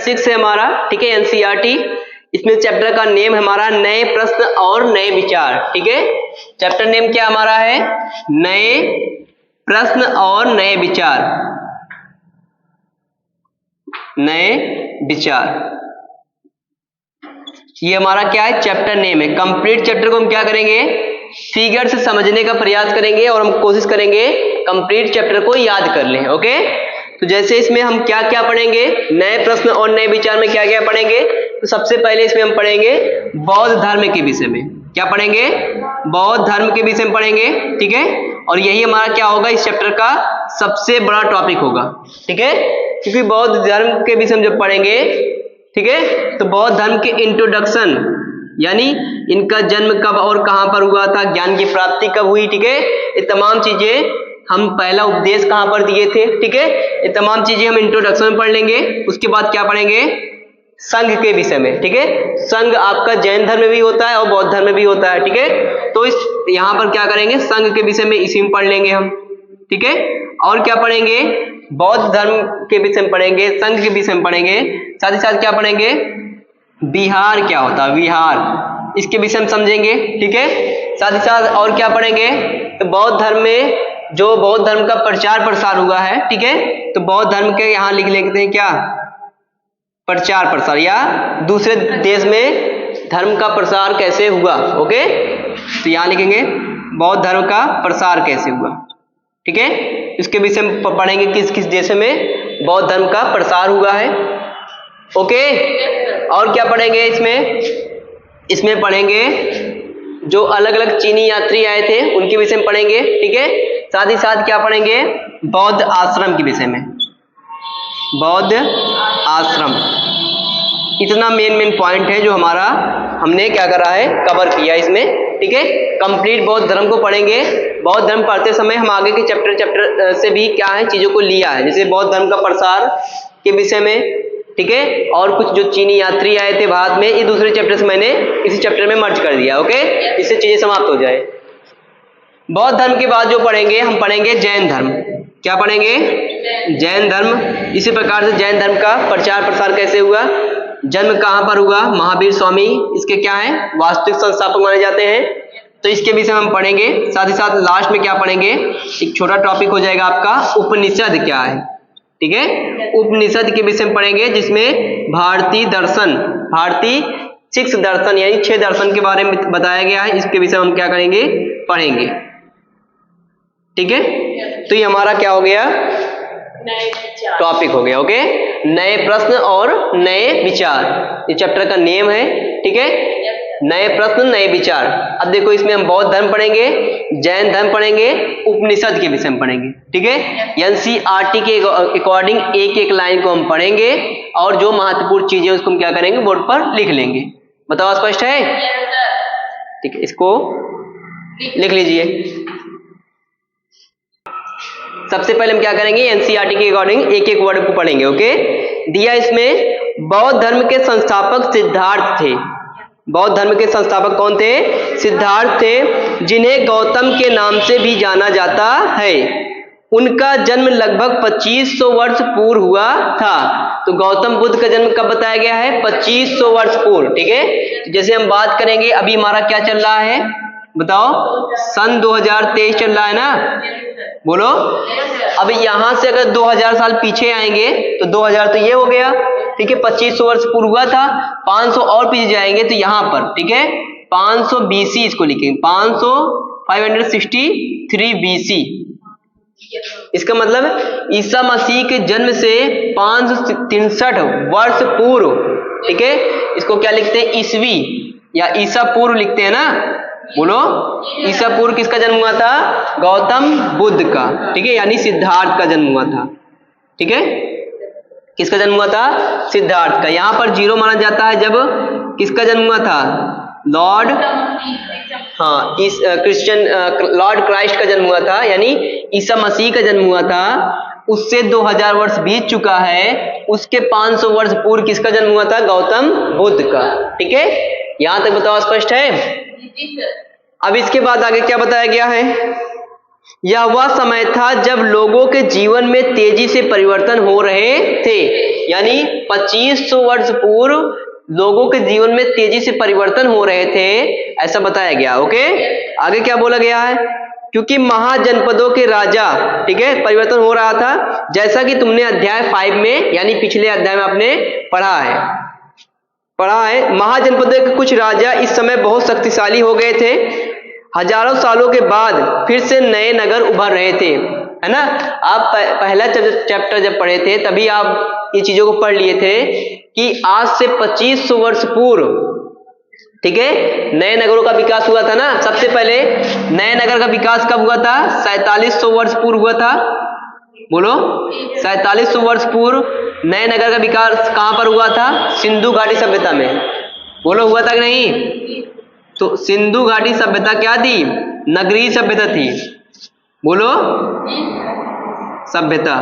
6 है हमारा, ठीक है, एनसीईआरटी। इसमें चैप्टर का नेम हमारा नए प्रश्न और नए विचार, ठीक है। चैप्टर नेम क्या हमारा है? नए प्रश्न और नए विचार, नए विचार, ये हमारा क्या है? चैप्टर नेम है। कंप्लीट चैप्टर को हम क्या करेंगे? फिगर से समझने का प्रयास करेंगे और हम कोशिश करेंगे कंप्लीट चैप्टर को याद कर लें। ओके, तो जैसे इसमें हम क्या क्या पढ़ेंगे, नए प्रश्न और नए विचार में क्या क्या पढ़ेंगे, तो सबसे पहले इसमें हम पढ़ेंगे बौद्ध धर्म के विषय में। क्या पढ़ेंगे? बौद्ध धर्म के विषय में पढ़ेंगे, ठीक है। और यही हमारा क्या होगा? इस चैप्टर का सबसे बड़ा टॉपिक होगा, ठीक है, क्योंकि बौद्ध धर्म के विषय में जब पढ़ेंगे, ठीक है, तो बौद्ध धर्म के इंट्रोडक्शन, यानी इनका जन्म कब और कहां पर हुआ था, ज्ञान की प्राप्ति कब हुई, ठीक है, ये तमाम चीजें, हम पहला उपदेश कहां पर दिए थे, ठीक है, ये तमाम चीजें हम इंट्रोडक्शन में पढ़ लेंगे। उसके बाद क्या पढ़ेंगे? संघ के विषय में, ठीक है। संघ आपका जैन धर्म में भी होता है और बौद्ध धर्म में भी होता है, ठीक है। तो इस यहां पर क्या करेंगे? संघ के विषय में इसी में पढ़ लेंगे हम, ठीक है। और क्या पढ़ेंगे? बौद्ध धर्म के विषय में पढ़ेंगे, संघ के विषय में पढ़ेंगे, साथ ही साथ क्या पढ़ेंगे? विहार क्या होता है, विहार, इसके विषय में समझेंगे, ठीक है। साथ ही साथ और क्या पढ़ेंगे? तो बौद्ध धर्म में जो बौद्ध धर्म का प्रचार प्रसार हुआ है, ठीक है, तो बौद्ध धर्म के यहाँ लिख लेते हैं क्या? प्रचार प्रसार, या दूसरे देश में धर्म का प्रसार कैसे हुआ। ओके, तो यहाँ लिखेंगे बौद्ध धर्म का प्रसार कैसे हुआ, ठीक है। इसके विषय में पढ़ेंगे किस किस देश में बौद्ध धर्म का प्रसार हुआ है। ओके, और क्या पढ़ेंगे इसमें? इसमें पढ़ेंगे जो अलग अलग चीनी यात्री आए थे उनके विषय में पढ़ेंगे, ठीक है। साथ ही साथ क्या पढ़ेंगे? बौद्ध आश्रम के विषय में, बौद्ध आश्रम। इतना मेन पॉइंट है जो हमारा हमने क्या करा है? कवर किया इसमें, ठीक है। कंप्लीट बौद्ध धर्म को पढ़ेंगे। बौद्ध धर्म पढ़ते समय हम आगे के चैप्टर से भी क्या है चीजों को लिया है, जैसे बौद्ध धर्म का प्रसार के विषय में, ठीक है, और कुछ जो चीनी यात्री आए थे भारत में, ये दूसरे चैप्टर से मैंने इसी चैप्टर में मर्ज कर दिया। ओके, इससे चीजें समाप्त हो जाए। बौद्ध धर्म के बाद जो पढ़ेंगे, हम पढ़ेंगे जैन धर्म। क्या पढ़ेंगे? जैन धर्म। इसी प्रकार से जैन धर्म का प्रचार प्रसार कैसे हुआ, जन्म कहां पर हुआ, महावीर स्वामी इसके क्या है? वास्तविक संस्थापक माने जाते हैं, तो इसके विषय में हम पढ़ेंगे। साथ ही साथ लास्ट में क्या पढ़ेंगे? एक छोटा टॉपिक हो जाएगा आपका, उपनिषद क्या है, ठीक है, उपनिषद के विषय में पढ़ेंगे, जिसमें भारतीय दर्शन, भारतीय 6 दर्शन यानी 6 दर्शन के बारे में बताया गया है। इसके विषय में हम क्या करेंगे? पढ़ेंगे, ठीक है। तो ये हमारा क्या हो गया? टॉपिक हो गया। ओके, नए प्रश्न और नए विचार, ये चैप्टर का नेम है, ठीक है, नए प्रश्न नए विचार। अब देखो इसमें हम बौद्ध धर्म पढ़ेंगे, जैन धर्म पढ़ेंगे, उपनिषद के विषय में पढ़ेंगे, ठीक है। एनसीईआरटी के अकॉर्डिंग एक एक लाइन को हम पढ़ेंगे और जो महत्वपूर्ण चीजें उसको हम क्या करेंगे? बोर्ड पर लिख लेंगे। बताओ, स्पष्ट है? ठीक है, इसको लिख लीजिए। सबसे पहले हम क्या करेंगे? एनसीईआरटी के अकॉर्डिंग एक एक वर्ड को पढ़ेंगे। ओके, दिया इसमें बौद्ध धर्म के संस्थापक सिद्धार्थ थे। बौद्ध धर्म के संस्थापक कौन थे? सिद्धार्थ थे, जिन्हें गौतम के नाम से भी जाना जाता है। उनका जन्म लगभग 2500 वर्ष पूर्व हुआ था। तो गौतम बुद्ध का जन्म कब बताया गया है? 2500 वर्ष पूर्व, ठीक है। जैसे हम बात करेंगे, अभी हमारा क्या चल रहा है बताओ? सन 2023 चल रहा है ना, बोलो। अब यहां से अगर 2000 साल पीछे आएंगे तो 2000 तो ये हो गया, ठीक है, 2500 वर्ष पूर्व हुआ था। 500 और पीछे जाएंगे तो यहां पर, ठीक है, 500 BC इसको लिखेंगे, 563 BC। इसका मतलब ईसा मसीह के जन्म से 563 वर्ष पूर्व, ठीक है, इसको क्या लिखते हैं? ईसवी या ईसा पूर्व लिखते हैं ना, बोलो। ईसा पूर्व किसका जन्म हुआ था? गौतम बुद्ध का, ठीक है, यानी सिद्धार्थ का जन्म हुआ था, ठीक है। किसका जन्म हुआ था? सिद्धार्थ का। यहां पर 0 माना जाता है जब किसका जन्म हुआ था? लॉर्ड, हाँ, लॉर्ड क्राइस्ट का जन्म हुआ था, यानी ईसा मसीह का जन्म हुआ था। उससे 2000 वर्ष बीत चुका है, उसके 500 वर्ष पूर्व किसका जन्म हुआ था? गौतम बुद्ध का, ठीक है। यहां तक बताओ, स्पष्ट है? अब इसके बाद आगे क्या बताया गया है? यह वह समय था जब लोगों के जीवन में तेजी से परिवर्तन हो रहे थे। यानी 2500 वर्ष पूर्व लोगों के जीवन में तेजी से परिवर्तन हो रहे थे, ऐसा बताया गया। ओके, आगे क्या बोला गया है? क्योंकि महाजनपदों के राजा, ठीक है, परिवर्तन हो रहा था, जैसा कि तुमने अध्याय 5 में यानी पिछले अध्याय में आपने पढ़ा है। महाजनपदों के कुछ राजा इस समय बहुत शक्तिशाली हो गए थे। हजारों सालों के बाद फिर से नए नगर उभर रहे थे, है ना। आप पहला चैप्टर जब पढ़े थे तभी आप ये चीजों को पढ़ लिए थे कि आज से 2500 वर्ष पूर्व, ठीक है, नए नगरों का विकास हुआ था ना। सबसे पहले नए नगर का विकास कब हुआ था? 4700 वर्ष पूर्व हुआ था। बोलो, 4700 वर्ष पूर्व नए नगर का विकास कहां पर हुआ था? सिंधु घाटी सभ्यता में। बोलो, हुआ था कि नहीं? तो सिंधु घाटी सभ्यता क्या थी? नगरीय सभ्यता थी। बोलो, सभ्यता।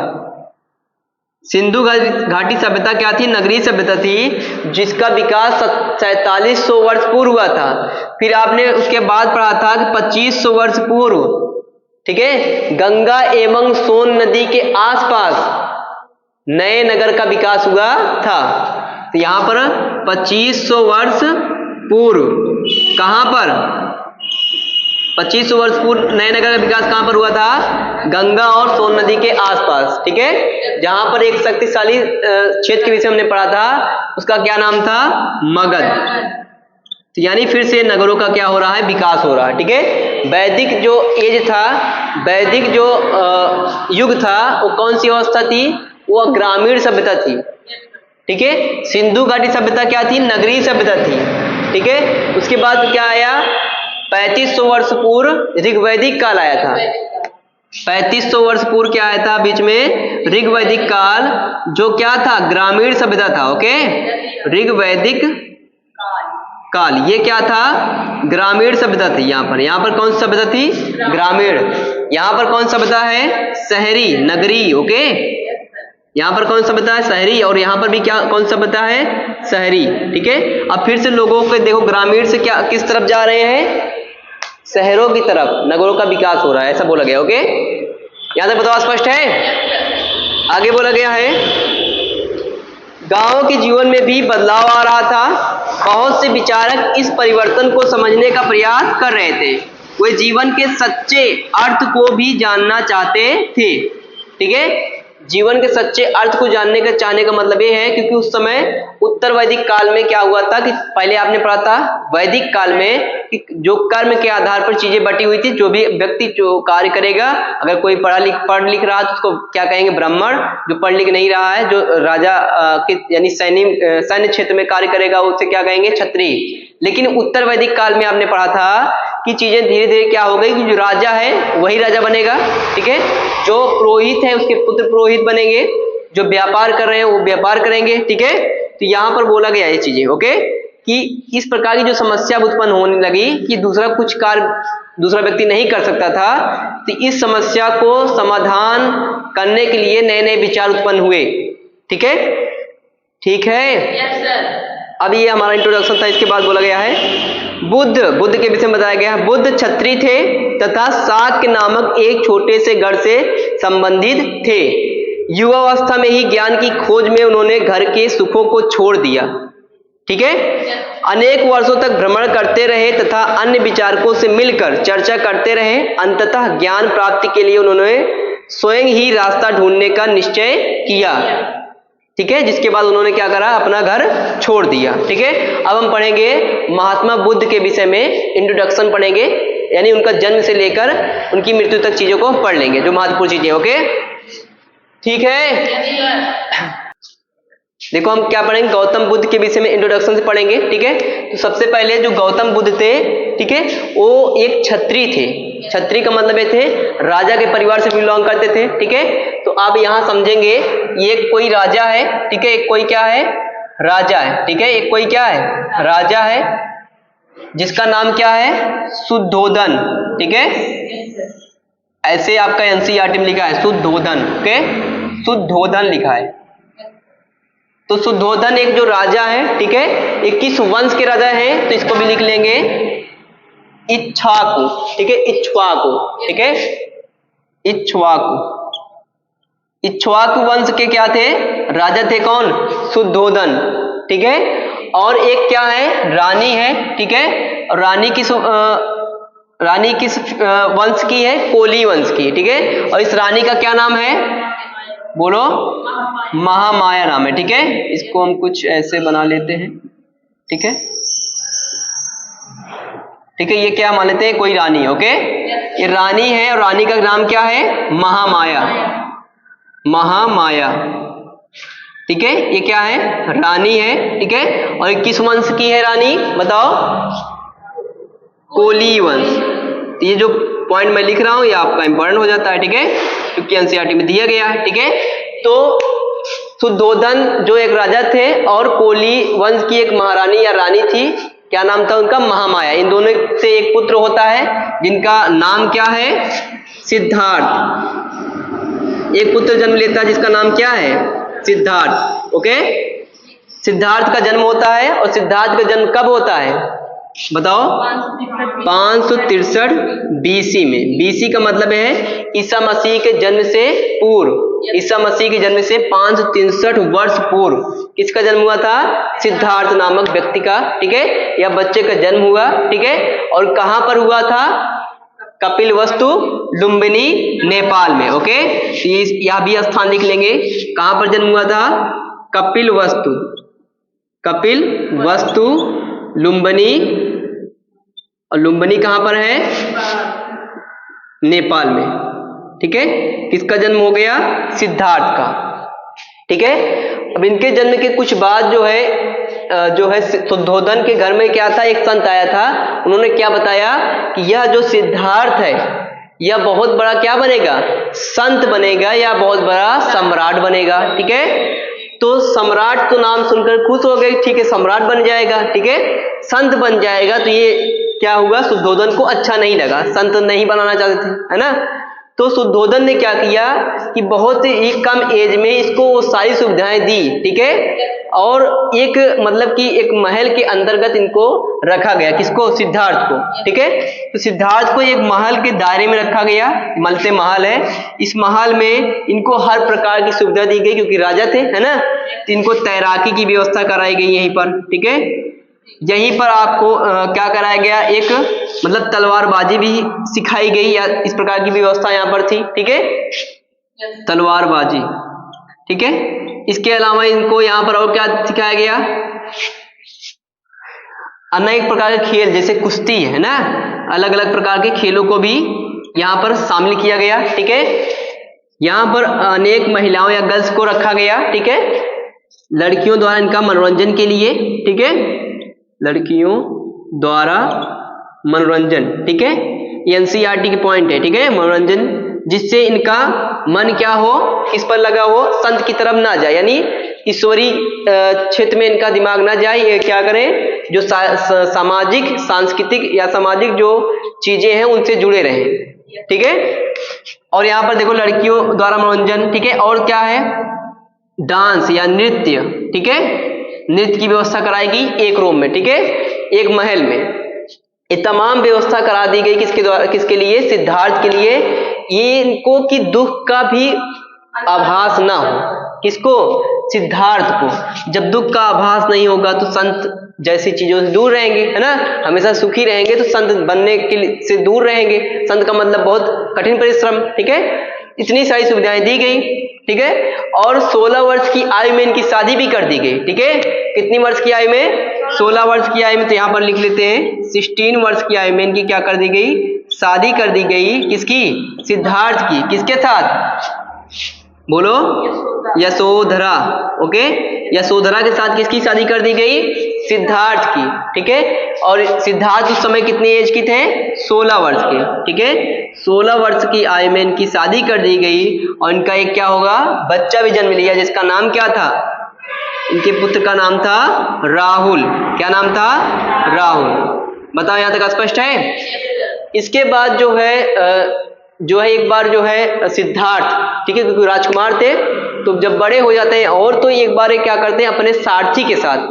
सिंधु घाटी सभ्यता क्या थी? नगरीय सभ्यता थी, जिसका विकास 4700 वर्ष पूर्व हुआ था। फिर आपने उसके बाद पढ़ा था कि 2500 वर्ष पूर्व, ठीक है, गंगा एवं सोन नदी के आसपास नए नगर का विकास हुआ था। तो यहां पर 2500 वर्ष पूर्व कहां पर? 2500 वर्ष पूर्व नए नगर का विकास कहां पर हुआ था? गंगा और सोन नदी के आसपास, ठीक है। जहां पर एक शक्तिशाली क्षेत्र के विषय हमने पढ़ा था, उसका क्या नाम था? मगध। तो यानी फिर से नगरों का क्या हो रहा है? विकास हो रहा है, ठीक है। वैदिक जो एज था, वैदिक जो युग था, वो कौन सी अवस्था थी? वो ग्रामीण सभ्यता थी, ठीक है। सिंधु घाटी सभ्यता क्या थी? नगरीय सभ्यता थी, ठीक है। उसके बाद क्या आया? 3500 वर्ष पूर्व ऋग्वैदिक काल आया था। 3500 वर्ष पूर्व क्या आया था? बीच में ऋग्वैदिक काल, जो क्या था? ग्रामीण सभ्यता था। ओके, ऋग्वैदिक काल ये क्या था? ग्रामीण सभ्यता थी। यहाँ पर कौन सी सभ्यता थी? ग्रामीण। यहाँ पर कौन सभ्यता है? शहरी, नगरी। ओके, यहाँ पर कौन सभ्यता है? शहरी। और यहाँ पर भी क्या कौन सभ्यता है? शहरी, ठीक है। अब फिर से लोगों को देखो, ग्रामीण से क्या किस तरफ जा रहे हैं? शहरों की तरफ नगरों का विकास हो रहा है, ऐसा बोला गया। ओके, यहाँ तक बताओ, स्पष्ट है? आगे बोला गया है, गांव के जीवन में भी बदलाव आ रहा था। बहुत से विचारक इस परिवर्तन को समझने का प्रयास कर रहे थे। वे जीवन के सच्चे अर्थ को भी जानना चाहते थे, ठीक है। जीवन के सच्चे अर्थ को जानने का चाहने का मतलब ये है, क्योंकि उस समय उत्तर वैदिक काल में क्या हुआ था कि पहले आपने पढ़ा था वैदिक काल में कि जो कर्म के आधार पर चीजें बटी हुई थी। जो भी व्यक्ति जो कार्य करेगा, अगर कोई पढ़ लिख रहा है तो उसको क्या कहेंगे? ब्राह्मण। जो पढ़ लिख नहीं रहा है, जो राजा के यानी सैन्य क्षेत्र में कार्य करेगा, उसे क्या कहेंगे? क्षत्रिय। लेकिन उत्तर वैदिक काल में आपने पढ़ा था कि चीजें धीरे धीरे क्या हो गई कि जो राजा है वही राजा बनेगा, ठीक है। जो पुरोहित है उसके पुत्र पुरोहित बनेंगे, जो व्यापार कर रहे हैं वो व्यापार करेंगे, ठीक है। तो यहाँ पर बोला गया ये चीजें, ओके, कि इस प्रकार की जो समस्या उत्पन्न होने लगी कि दूसरा कुछ कार्य दूसरा व्यक्ति नहीं कर सकता था, तो इस समस्या को समाधान करने के लिए नए नए विचार उत्पन्न हुए, ठीक है। ठीक है, यस सर। अब ये हमारा इंट्रोडक्शन था। इसके बाद बोला गया है बुद्ध के विषय में बताया गया है। बुद्ध क्षत्रिय थे तथा शाक्य नामक एक छोटे से गढ़ से संबंधित थे। युवावस्था में ही ज्ञान की खोज में उन्होंने घर के सुखों को छोड़ दिया, ठीक है। अनेक वर्षों तक भ्रमण करते रहे तथा अन्य विचारकों से मिलकर चर्चा करते रहे। अंततः ज्ञान प्राप्ति के लिए उन्होंने स्वयं ही रास्ता ढूंढने का निश्चय किया, ठीक है। जिसके बाद उन्होंने क्या करा? अपना घर छोड़ दिया, ठीक है। अब हम पढ़ेंगे महात्मा बुद्ध के विषय में, इंट्रोडक्शन पढ़ेंगे, यानी उनका जन्म से लेकर उनकी मृत्यु तक चीजों को पढ़ लेंगे, जो महत्वपूर्ण चीजें। ओके, ठीक है। देखो हम क्या पढ़ेंगे? गौतम बुद्ध के विषय में इंट्रोडक्शन से पढ़ेंगे, ठीक है। तो सबसे पहले जो गौतम बुद्ध थे, ठीक है, वो एक क्षत्रिय थे। क्षत्रिय का मतलब ये थे राजा के परिवार से बिलोंग करते थे, ठीक है। तो आप यहाँ समझेंगे, ये कोई राजा है, ठीक है, एक कोई क्या है? राजा है, ठीक है। एक कोई क्या है? राजा है, जिसका नाम क्या है? शुद्धोधन, ठीक है। ऐसे आपका एनसीईआरटी में लिखा है शुद्धोधन, ओके, शुद्धोधन लिखा है। तो शुद्धोधन एक जो राजा है, ठीक है, 21 वंश के राजा हैं, तो इसको भी लिख लेंगे इक्ष्वाकु, ठीक है, इक्ष्वाकु, ठीक है। इक्ष्वाकु। इक्ष्वाकु वंश के क्या थे? राजा थे कौन? शुद्धोधन। ठीक है। और एक क्या है? रानी है। ठीक है। और रानी किस वंश की है? कोली वंश की। ठीक है। और इस रानी का क्या नाम है? बोलो। महामाया नाम है। ठीक है। इसको हम कुछ ऐसे बना लेते हैं। ठीक है। ठीक है। ये क्या मान लेते हैं? कोई रानी। ओके। ये रानी है और रानी का नाम क्या है? महामाया। महामाया। ठीक है। ये क्या है? रानी है। ठीक है। और ये किस वंश की है रानी? बताओ। कोली वंश। तो ये जो पॉइंट मैं लिख रहा हूं ये आपका इंपॉर्टेंट हो जाता है। ठीक है। क्योंकि एनसीईआरटी में दिया गया है। ठीक है। तो शुद्धोधन जो एक राजा थे और कोली वंश की एक महारानी या रानी थी, क्या नाम था उनका? महामाया। इन दोनों से एक पुत्र होता है जिनका नाम क्या है? सिद्धार्थ। एक पुत्र जन्म लेता है जिसका नाम क्या है? सिद्धार्थ। ओके। सिद्धार्थ का जन्म होता है और सिद्धार्थ का जन्म कब होता है? बताओ। 563 बीसी में। बीसी का मतलब है ईसा मसीह के जन्म से पूर्व। ईसा मसीह के जन्म से 563 वर्ष पूर्व किसका जन्म हुआ था? सिद्धार्थ नामक व्यक्ति का। ठीक है। या बच्चे का जन्म हुआ। ठीक है। और कहां पर हुआ था? कपिलवस्तु लुम्बिनी, नेपाल में। ओके। यह भी स्थान लिख लेंगे। कहां पर जन्म हुआ था? कपिलवस्तु। कपिलवस्तु लुम्बिनी। और लुम्बिनी कहां पर है? नेपाल में। ठीक है। किसका जन्म हो गया? सिद्धार्थ का। ठीक है। अब इनके जन्म के कुछ बाद जो है शुद्धोधन के घर में क्या था? एक संत आया था। उन्होंने क्या बताया कि यह जो सिद्धार्थ है यह बहुत बड़ा क्या बनेगा? संत बनेगा या बहुत बड़ा सम्राट बनेगा। ठीक है। तो सम्राट तो नाम सुनकर खुश हो गए। ठीक है। सम्राट बन जाएगा। ठीक है। संत बन जाएगा तो ये क्या हुआ? शुद्धोधन को अच्छा नहीं लगा। संत नहीं बनाना चाहते थे, है ना। तो शुद्धोधन ने क्या किया कि बहुत ही कम एज में इसको वो सारी सुविधाएं दी। ठीक है। और एक मतलब कि एक महल के अंतर्गत इनको रखा गया। किसको? सिद्धार्थ को। ठीक है। तो सिद्धार्थ को एक महल के दायरे में रखा गया। मलते महल है। इस महल में इनको हर प्रकार की सुविधा दी गई क्योंकि राजा थे, है ना। तो इनको तैराकी की व्यवस्था कराई गई यहीं पर। ठीक है। यहीं पर आपको क्या कराया गया? एक मतलब तलवारबाजी भी सिखाई गई या इस प्रकार की व्यवस्था यहाँ पर थी। ठीक है। तलवारबाजी। ठीक है। इसके अलावा इनको यहाँ पर और क्या सिखाया गया? अनेक प्रकार के खेल जैसे कुश्ती, है ना। अलग अलग प्रकार के खेलों को भी यहाँ पर शामिल किया गया। ठीक है। यहाँ पर अनेक महिलाओं या गर्ल्स को रखा गया। ठीक है। लड़कियों द्वारा इनका मनोरंजन के लिए। ठीक है। लड़कियों द्वारा मनोरंजन। ठीक है। एनसीईआरटी के पॉइंट है। ठीक है। मनोरंजन जिससे इनका मन क्या हो? किस पर लगा हो? संत की तरफ ना जाए, यानी ईश्वरी क्षेत्र में इनका दिमाग ना जाए। ये क्या करें? जो सामाजिक सांस्कृतिक या सामाजिक जो चीजें हैं उनसे जुड़े रहें। ठीक है। और यहाँ पर देखो लड़कियों द्वारा मनोरंजन। ठीक है। और क्या है? डांस या नृत्य। ठीक है। नृत्य की व्यवस्था कराएगी एक रूम में। ठीक है। एक महल में ये तमाम व्यवस्था करा दी गई। किसके द्वारा? किसके लिए? सिद्धार्थ के लिए। ये इनको कि दुख का भी आभास ना हो। किसको? सिद्धार्थ को। जब दुख का आभास नहीं होगा तो संत जैसी चीजों से दूर रहेंगे, है ना। हमेशा सुखी रहेंगे तो संत बनने के लिए से दूर रहेंगे। संत का मतलब बहुत कठिन परिश्रम। ठीक है। इतनी सारी सुविधाएं दी गई। ठीक है। और 16 वर्ष की आयु में इनकी शादी भी कर दी गई। ठीक है। कितनी वर्ष की आयु में? 16 वर्ष की आयु में। तो यहाँ पर लिख लेते हैं 16 वर्ष की आयु में इनकी क्या कर दी गई? शादी कर दी गई। किसकी? सिद्धार्थ की। किसके साथ? बोलो। यशोधरा। ओके। यशोधरा के साथ किसकी शादी कर दी गई? सिद्धार्थ की। ठीक है। और सिद्धार्थ उस समय कितनी एज की थे? 16 वर्ष के। ठीक है। 16 वर्ष की आयु में इनकी शादी कर दी गई और इनका एक क्या होगा? बच्चा भी जन्म लिया जिसका नाम क्या था? इनके पुत्र का नाम था राहुल। क्या नाम था? राहुल। बताओ यहां तक स्पष्ट है? इसके बाद जो है एक बार जो है सिद्धार्थ, ठीक है, क्योंकि राजकुमार थे तो जब बड़े हो जाते हैं और तो एक बार क्या करते हैं अपने सारथी के साथ।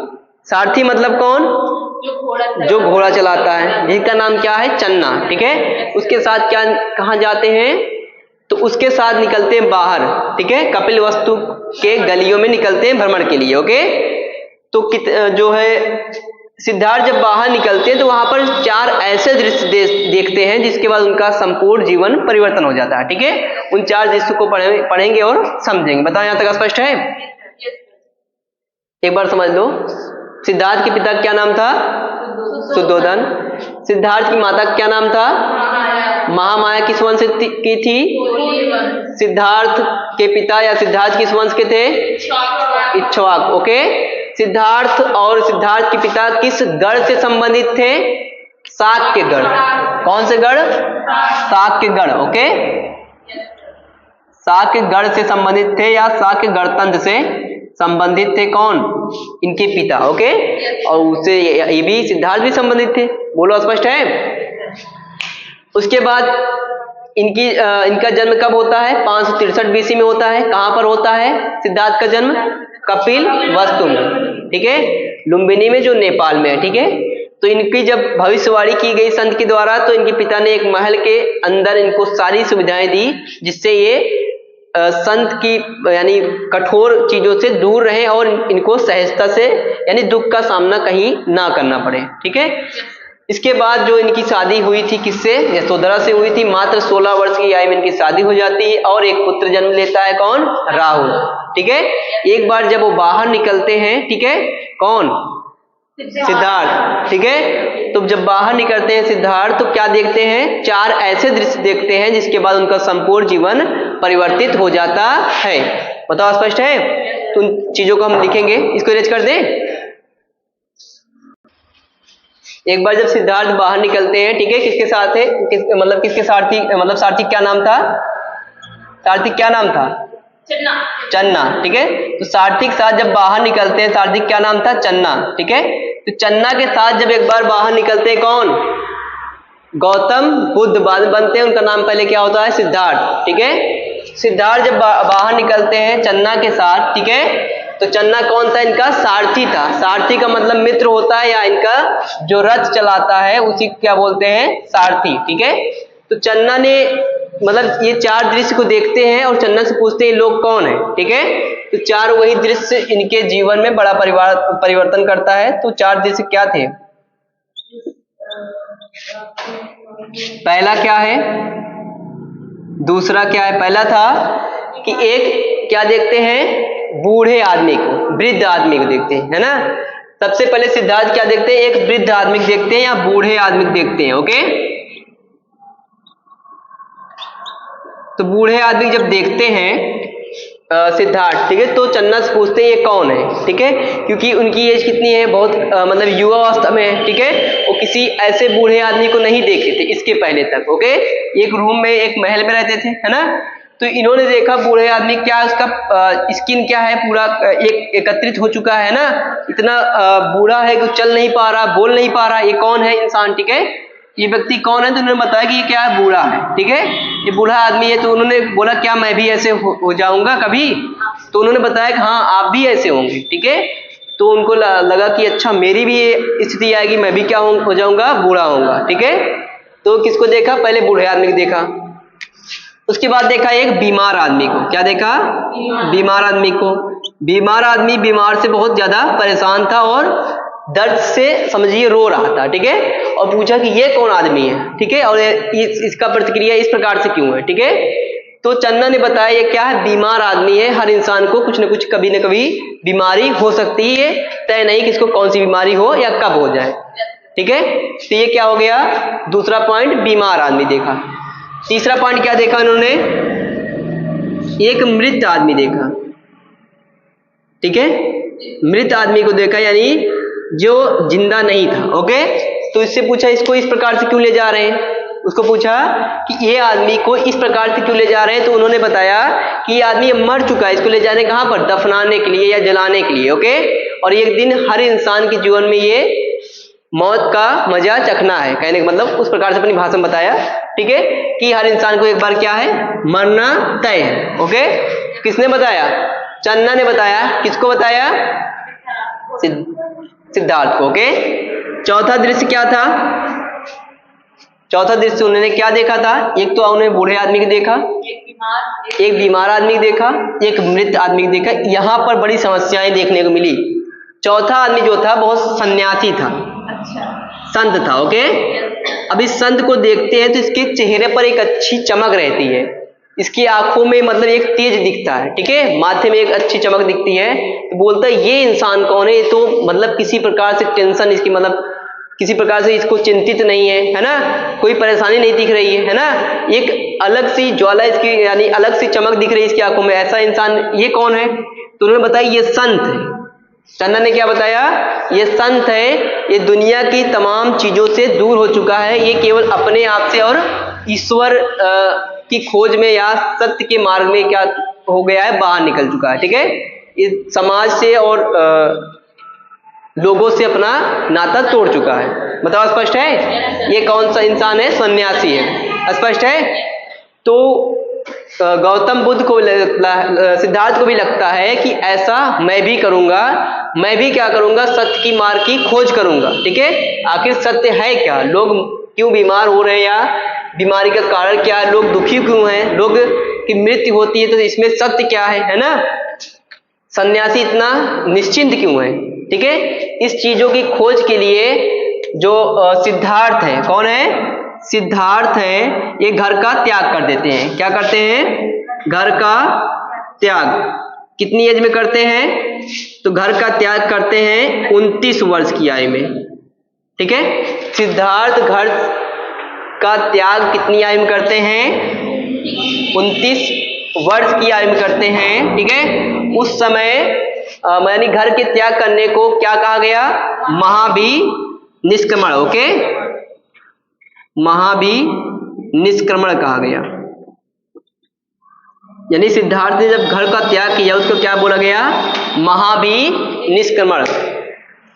सारथी मतलब कौन? जो घोड़ा चलाता है, जिसका नाम क्या है? चन्ना। ठीक है। उसके साथ क्या कहाँ जाते हैं? तो उसके साथ निकलते हैं बाहर, ठीक है, कपिल वस्तु के गलियों में निकलते हैं भ्रमण के लिए। ओके, तो जो है सिद्धार्थ जब बाहर निकलते हैं तो वहां पर 4 ऐसे दृश्य देखते हैं जिसके बाद उनका संपूर्ण जीवन परिवर्तन हो जाता है। ठीक है, उन 4 दृश्यों को पढ़ेंगे और समझेंगे। बताओ यहां तक स्पष्ट है? एक बार समझ लो। सिद्धार्थ के पिता क्या नाम था? शुद्धोधन। सिद्धार्थ की माता क्या नाम था? महामाया। किस वंश की थी? सिद्धार्थ के पिता या सिद्धार्थ किस वंश के थे? इक्ष्वाक। ओके, सिद्धार्थ और सिद्धार्थ के पिता किस गढ़ से संबंधित थे? शाक के गढ़। कौन से गढ़? शाक के गढ़। ओके, शाक के गढ़ से संबंधित थे या शाक के गणतंत्र से संबंधित थे कौन? इनके पिता। ओके, और उससे ये भी सिद्धार्थ भी संबंधित थे। बोलो स्पष्ट है? उसके बाद इनका जन्म कब होता है? 563 बीसी में होता है। कहां पर होता है सिद्धार्थ का जन्म? कपिल वस्तु में। ठीक है, लुम्बिनी में जो नेपाल में है। ठीक है, तो इनकी जब भविष्यवाणी की गई संत के द्वारा तो इनके पिता ने एक महल के अंदर इनको सारी सुविधाएं दी जिससे ये संत की यानी कठोर चीजों से दूर रहे और इनको सहजता से यानी दुख का सामना कहीं ना करना पड़े। ठीक है, इसके बाद जो इनकी शादी हुई थी किससे? यशोधरा से हुई थी। मात्र 16 वर्ष की आयु में इनकी शादी हो जाती है और एक पुत्र जन्म लेता है। कौन? राहुल। ठीक है, एक बार जब वो बाहर निकलते हैं, ठीक है, कौन? सिद्धार्थ। ठीक है, तो जब बाहर निकलते हैं सिद्धार्थ तो क्या देखते हैं? 4 ऐसे दृश्य देखते हैं जिसके बाद उनका संपूर्ण जीवन परिवर्तित हो जाता है। बताओ स्पष्ट है? तो उन चीजों को हम लिखेंगे। इसको इरेज कर दें। एक बार जब सिद्धार्थ बाहर निकलते हैं, ठीक है, किसके साथ है? किसके सारथी? सारथी क्या नाम था? सारथी क्या नाम था? चन्ना। ठीक है, तो सारथी के साथ जब बाहर निकलते हैं, सारथी क्या नाम था? चन्ना। ठीक है, तो चन्ना के साथ जब एक बार बाहर निकलते हैं कौन? गौतम बुद्ध बाद में बनते हैं। उनका नाम पहले क्या होता है? सिद्धार्थ। ठीक है, सिद्धार्थ जब बाहर निकलते हैं चन्ना के साथ, ठीक है, तो चन्ना कौन था? इनका सारथी था। सारथी का मतलब मित्र होता है या इनका जो रथ चलाता है उसी क्या बोलते हैं? सारथी। ठीक है, तो चन्ना ने ये 4 दृश्य को देखते हैं और चन्ना से पूछते हैं ये लोग कौन है। ठीक है, तो 4 वही दृश्य इनके जीवन में बड़ा परिवर्तन करता है। तो 4 दृश्य क्या थे? पहला क्या है? दूसरा क्या है? पहला था कि एक क्या देखते हैं? बूढ़े आदमी को, वृद्ध आदमी को देखते हैं, है ना। सबसे पहले सिद्धार्थ क्या देखते हैं? एक वृद्ध आदमी को देखते हैं या बूढ़े आदमी को देखते हैं। ओके, तो बूढ़े आदमी जब देखते हैं सिद्धार्थ, ठीक है, तो चन्ना से पूछते हैं ये कौन है। ठीक है, क्योंकि उनकी एज कितनी है? बहुत युवा अवस्था में है। ठीक है, वो किसी ऐसे बूढ़े आदमी को नहीं देखे थे इसके पहले तक। ओके, एक रूम में एक महल में रहते थे, है ना। तो इन्होंने देखा बूढ़े आदमी, क्या उसका स्किन क्या है? पूरा एक एकत्रित हो चुका है ना, इतना बूढ़ा है कि चल नहीं पा रहा, बोल नहीं पा रहा। ये कौन है इंसान? ठीक है, ये व्यक्ति कौन है? तो उन्होंने बताया कि ये क्या है? बूढ़ा है। ठीक है, ये बूढ़ा आदमी है। तो उन्होंने बोला क्या मैं भी ऐसे हो जाऊंगा कभी? तो उन्होंने बताया कि हाँ आप भी ऐसे होंगे। ठीक है, तो उनको लगा कि अच्छा मेरी भी ये स्थिति आएगी, मैं भी क्या हो जाऊंगा? बूढ़ा होऊंगा। ठीक है, तो किसको देखा? पहले बूढ़े आदमी को देखा, उसके बाद देखा एक बीमार आदमी को। क्या देखा? बीमार आदमी को। बीमार आदमी बीमार से बहुत ज्यादा परेशान था और दर्द से समझिए रो रहा था। ठीक है, और पूछा कि ये कौन आदमी है? ठीक है, और इसका प्रतिक्रिया इस प्रकार से क्यों है? ठीक है, तो चन्ना ने बताया ये क्या है? बीमार आदमी है। हर इंसान को कुछ न कुछ कभी न कभी बीमारी हो सकती है, तय नहीं कि इसको कौन सी बीमारी हो या कब हो जाए। ठीक है, तो ये क्या हो गया? दूसरा पॉइंट बीमार आदमी देखा। तीसरा पॉइंट क्या देखा उन्होंने? एक मृत आदमी देखा। ठीक है, मृत आदमी को देखा यानी जो जिंदा नहीं था। ओके, तो इससे पूछा इसको इस प्रकार से क्यों ले जा रहे हैं? उसको पूछा कि ये आदमी को इस प्रकार से क्यों ले जा रहे हैं? तो उन्होंने बताया कि ये आदमी मर चुका है, इसको ले जाने कहां पर? दफनाने के लिए या जलाने के लिए। ओके, और एक दिन हर इंसान के जीवन में ये मौत का मजा चखना है। कहने का मतलब उस प्रकार से अपनी भाषा में बताया। ठीक है, कि हर इंसान को एक बार क्या है? मरना तय है। ओके, किसने बताया? चन्ना ने बताया। किसको बताया? सिद्धार्थ को। ओके, चौथा दृश्य क्या था? चौथा दृश्य उन्होंने क्या देखा था? एक तो उन्होंने बूढ़े आदमी को देखा, एक बीमार आदमी देखा, एक मृत आदमी देखा। यहाँ पर बड़ी समस्याएं देखने को मिली। चौथा आदमी जो था बहुत सन्यासी था, संत था। ओके, अब इस संत को देखते हैं तो इसके चेहरे पर एक अच्छी चमक रहती है, इसकी आंखों में मतलब एक तेज दिखता है, ठीक है, माथे में एक अच्छी चमक दिखती है। तो बोलता है ये इंसान कौन है, ये तो मतलब किसी प्रकार से टेंशन इसकी, मतलब किसी प्रकार से इसको चिंतित नहीं है ना, कोई परेशानी नहीं दिख रही है ना, एक अलग सी ज्वाला इसकी यानी अलग सी चमक दिख रही है इसकी आंखों में। ऐसा इंसान ये कौन है? तो उन्होंने बताया ये संत है। चंदन ने क्या बताया? ये संत है, ये दुनिया की तमाम चीजों से दूर हो चुका है, ये केवल अपने आप से और ईश्वर की खोज में या सत्य के मार्ग में क्या हो गया है, बाहर निकल चुका है, ठीक है। इस समाज से और लोगों से अपना नाता तोड़ चुका है। बताओ स्पष्ट है? ये कौन सा इंसान है? सन्यासी है। स्पष्ट है? तो गौतम बुद्ध को सिद्धार्थ को भी लगता है कि ऐसा मैं भी करूंगा, मैं भी क्या करूंगा, सत्य की मार्ग की खोज करूंगा, ठीक है। आखिर सत्य है क्या, लोग क्यों बीमार हो रहे हैं या बीमारी का कारण क्या है, लोग दुखी क्यों हैं, लोग की मृत्यु होती है तो इसमें सत्य क्या है ना। सन्यासी इतना निश्चिंत क्यों है, ठीक है। इस चीजों की खोज के लिए जो सिद्धार्थ है, कौन है? सिद्धार्थ है, ये घर का त्याग कर देते हैं। क्या करते हैं? घर का त्याग। कितनी एज में करते हैं? तो घर का त्याग करते हैं 29 वर्ष की आयु में, ठीक है। सिद्धार्थ घर का त्याग कितनी आयु में करते हैं? 29 वर्ष की आयु में करते हैं, ठीक है। उस समय यानी घर के त्याग करने को क्या कहा गया? महाभिनिष्क्रमण। ओके, महाभिनिष्क्रमण कहा गया। यानी सिद्धार्थ ने जब घर का त्याग किया उसको क्या बोला गया? महाभिनिष्क्रमण।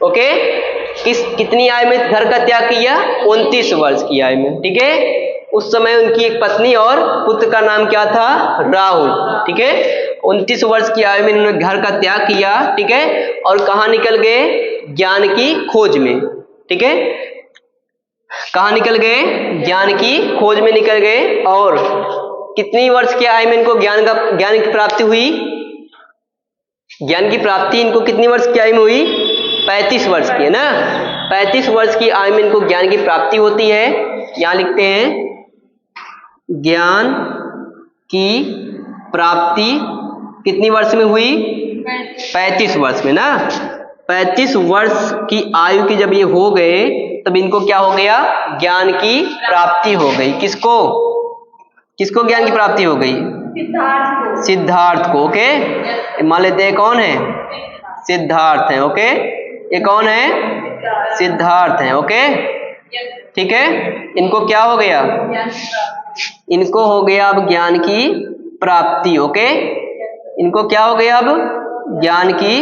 ओके, कितनी आयु में घर का त्याग किया? 29 वर्ष की आयु में, ठीक है। उस समय उनकी एक पत्नी और पुत्र का नाम क्या था? राहुल, ठीक है। 29 वर्ष की आयु में उन्होंने घर का त्याग किया, ठीक है, और कहाँ निकल गए? ज्ञान की खोज में, ठीक है। कहाँ निकल गए? ज्ञान की खोज में निकल गए। और कितनी वर्ष की आयु में इनको ज्ञान की प्राप्ति हुई? ज्ञान की प्राप्ति इनको कितनी वर्ष की आयु में हुई? 35 वर्ष की, है ना। 35 वर्ष की आयु में इनको ज्ञान की प्राप्ति होती है। यहां लिखते हैं ज्ञान की प्राप्ति कितनी वर्ष में हुई? 35 वर्ष में ना। 35 वर्ष की आयु की जब ये हो गए तब इनको क्या हो गया? ज्ञान की प्राप्ति हो गई। किसको? किसको ज्ञान की प्राप्ति हो गई? सिद्धार्थ को। ओके, मान लेते हैं कौन है? सिद्धार्थ है। ओके, ये कौन है? सिद्धार्थ है। ओके, ठीक है। इनको क्या हो गया? इनको हो गया अब ज्ञान की प्राप्ति। ओके, इनको क्या हो गया? अब ज्ञान की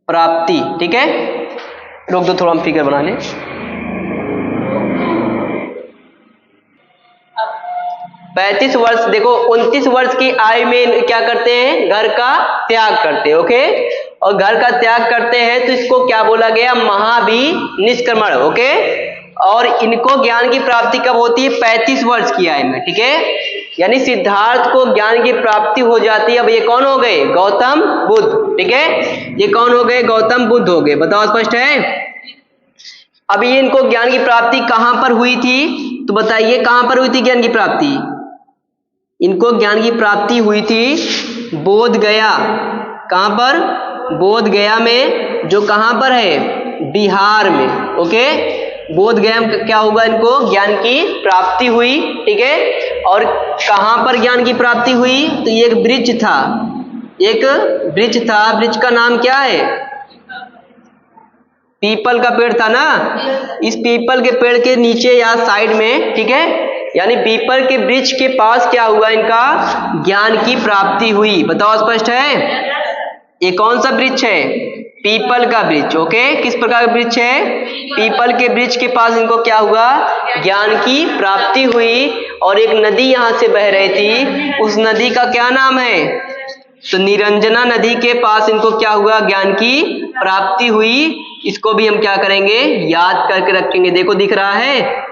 प्राप्ति, ठीक है। रोक दो, थोड़ा हम फिगर बना लें। पैंतीस वर्ष, देखो 29 वर्ष की आयु में क्या करते हैं? घर का त्याग करते हैं। ओके, और घर का त्याग करते हैं तो इसको क्या बोला गया? महाभिनिष्क्रमण। ओके, और इनको ज्ञान की प्राप्ति कब होती है? 35 वर्ष की आयु में, ठीक है। यानी सिद्धार्थ को ज्ञान की प्राप्ति हो जाती है। अब ये कौन हो गए? गौतम बुद्ध, ठीक है। ये कौन हो गए? गौतम बुद्ध हो गए। बताओ स्पष्ट है? अब ये इनको ज्ञान की प्राप्ति कहां पर हुई थी? तो बताइए कहां पर हुई थी ज्ञान की प्राप्ति? इनको ज्ञान की प्राप्ति हुई थी बोध गया। कहां पर? बोध गया में, जो कहां पर है? बिहार में। ओके, बोध गया में क्या होगा? इनको ज्ञान की प्राप्ति हुई, ठीक है। और कहां पर ज्ञान की प्राप्ति हुई? तो ये एक वृक्ष था, एक वृक्ष था। वृक्ष का नाम क्या है? पीपल का पेड़ था ना। इस पीपल के पेड़ के नीचे या साइड में, ठीक है, यानी पीपल के वृक्ष के पास क्या हुआ? इनका ज्ञान की प्राप्ति हुई। बताओ स्पष्ट है? ये कौन सा वृक्ष है? पीपल का वृक्ष। ओके, किस प्रकार का वृक्ष है? पीपल के वृक्ष के पास इनको क्या हुआ? ज्ञान की प्राप्ति हुई। और एक नदी यहां से बह रही थी, उस नदी का क्या नाम है? तो निरंजना नदी के पास इनको क्या हुआ? ज्ञान की प्राप्ति हुई। इसको भी हम क्या करेंगे? याद करके रखेंगे। देखो दिख रहा है,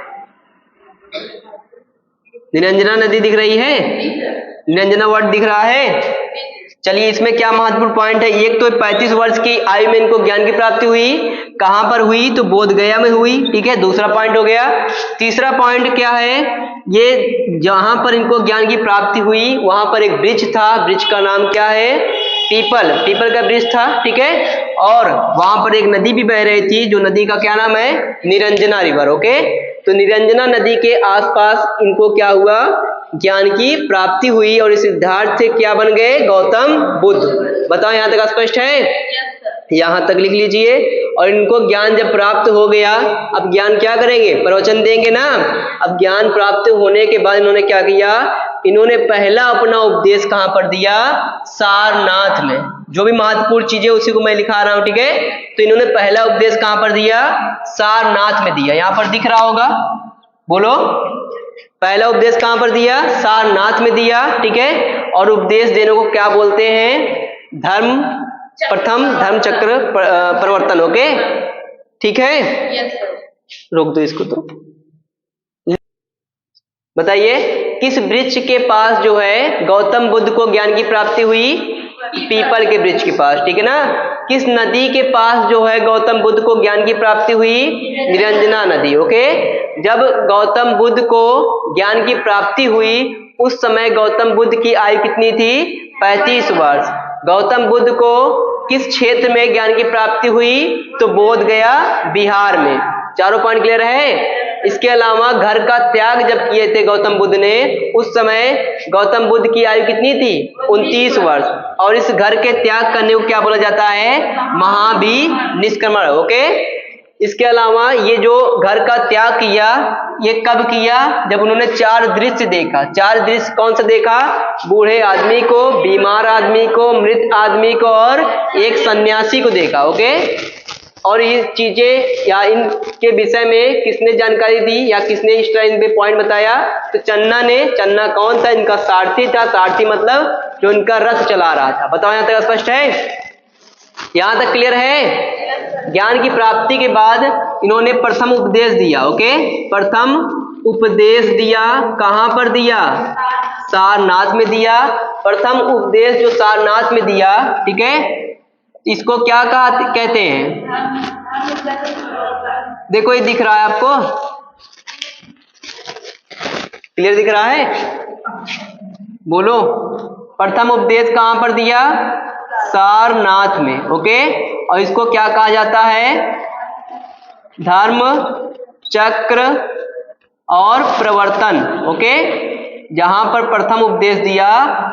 निरंजना नदी दिख रही है। निरंजना वर्ड दिख रहा है? चलिए, इसमें क्या महत्वपूर्ण पॉइंट है, एक तो 35 वर्ष की आयु में इनको ज्ञान की प्राप्ति हुई, कहां पर हुई, तो बोध गया में हुई, ठीक है, दूसरा पॉइंट हो गया। तीसरा पॉइंट क्या है, ये जहां पर इनको ज्ञान की प्राप्ति हुई वहां पर एक वृक्ष था, वृक्ष का नाम क्या है, पीपल का वृक्ष था, ठीक है, और वहां पर एक नदी भी बह रही थी, जो नदी का क्या नाम है, निरंजना रिवर, ओके। तो निरंजना नदी के आसपास इनको क्या हुआ, ज्ञान की प्राप्ति हुई, और इस सिद्धार्थ से क्या बन गए, गौतम बुद्ध। बताओ यहां तक स्पष्ट है? यहां तक लिख लीजिए। और इनको ज्ञान जब प्राप्त हो गया, अब ज्ञान क्या करेंगे, प्रवचन देंगे ना। अब ज्ञान प्राप्त होने के बाद इन्होंने क्या किया, इन्होंने पहला अपना उपदेश कहां पर दिया, सारनाथ में। जो भी महत्वपूर्ण चीजें उसी को मैं लिखा रहा हूं, ठीक है। तो इन्होंने पहला उपदेश कहां पर दिया, सारनाथ में दिया। यहां पर दिख रहा होगा, बोलो, पहला उपदेश कहां पर दिया, सारनाथ में दिया, ठीक है। और उपदेश देने को क्या बोलते हैं, प्रथम धर्म चक्र प्रवर्तन, ओके, ठीक है। रोक दो इसको। तो बताइए, किस वृक्ष के पास जो है गौतम बुद्ध को ज्ञान की प्राप्ति हुई, पीपल के वृक्ष के पास, ठीक है ना। किस नदी के पास जो है गौतम बुद्ध को ज्ञान की प्राप्ति हुई, निरंजना नदी, ओके। जब गौतम बुद्ध को ज्ञान की प्राप्ति हुई उस समय गौतम बुद्ध की आयु कितनी थी, 35 वर्ष। गौतम बुद्ध को किस क्षेत्र में ज्ञान की प्राप्ति हुई, तो बोध गया, बिहार में। चारों पॉइंट क्लियर है? इसके अलावा घर का त्याग जब किए थे गौतम बुद्ध ने, उस समय गौतम बुद्ध की आयु कितनी थी, 29 वर्ष। और इस घर के त्याग करने को क्या बोला जाता है, महाभिनिष्क्रमण, ओके। इसके अलावा ये जो घर का त्याग किया, ये कब किया, जब उन्होंने 4 दृश्य देखा। 4 दृश्य कौन सा देखा, बूढ़े आदमी को, बीमार आदमी को, मृत आदमी को और एक सन्यासी को देखा, ओके। और ये चीजें या इनके विषय में किसने जानकारी दी या किसने इस तरह इन पे पॉइंट बताया, तो चन्ना ने। चन्ना कौन था, इनका सारथी था। सारथी मतलब जो इनका रथ चला रहा था। बताओ यहां तक स्पष्ट है, यहां तक क्लियर है? ज्ञान की प्राप्ति के बाद इन्होंने प्रथम उपदेश दिया, ओके। प्रथम उपदेश दिया, कहां पर दिया, सारनाथ में दिया। प्रथम उपदेश जो सारनाथ में दिया, ठीक है, इसको क्या कहते हैं, देखो ये दिख रहा है आपको, क्लियर दिख रहा है, बोलो। प्रथम उपदेश कहां पर दिया, सारनाथ में, ओके। और इसको क्या कहा जाता है, धर्म चक्र और प्रवर्तन, ओके। जहां पर प्रथम उपदेश दिया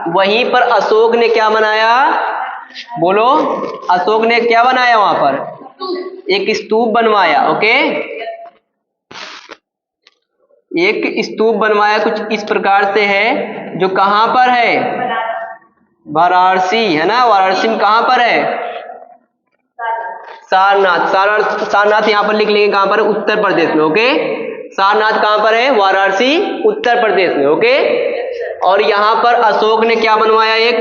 वहीं पर अशोक ने क्या बनाया, बोलो, अशोक ने क्या बनाया, वहां पर एक स्तूप बनवाया, ओके। एक स्तूप बनवाया, कुछ इस प्रकार से है, जो कहां पर है, वाराणसी, है ना। वाराणसी में कहां पर है, सारनाथ। सारनाथ यहां पर लिख लेंगे, कहां पर, उत्तर प्रदेश में, ओके। सारनाथ कहां पर है, वाराणसी, उत्तर प्रदेश में, ओके। और यहां पर अशोक ने क्या बनवाया, एक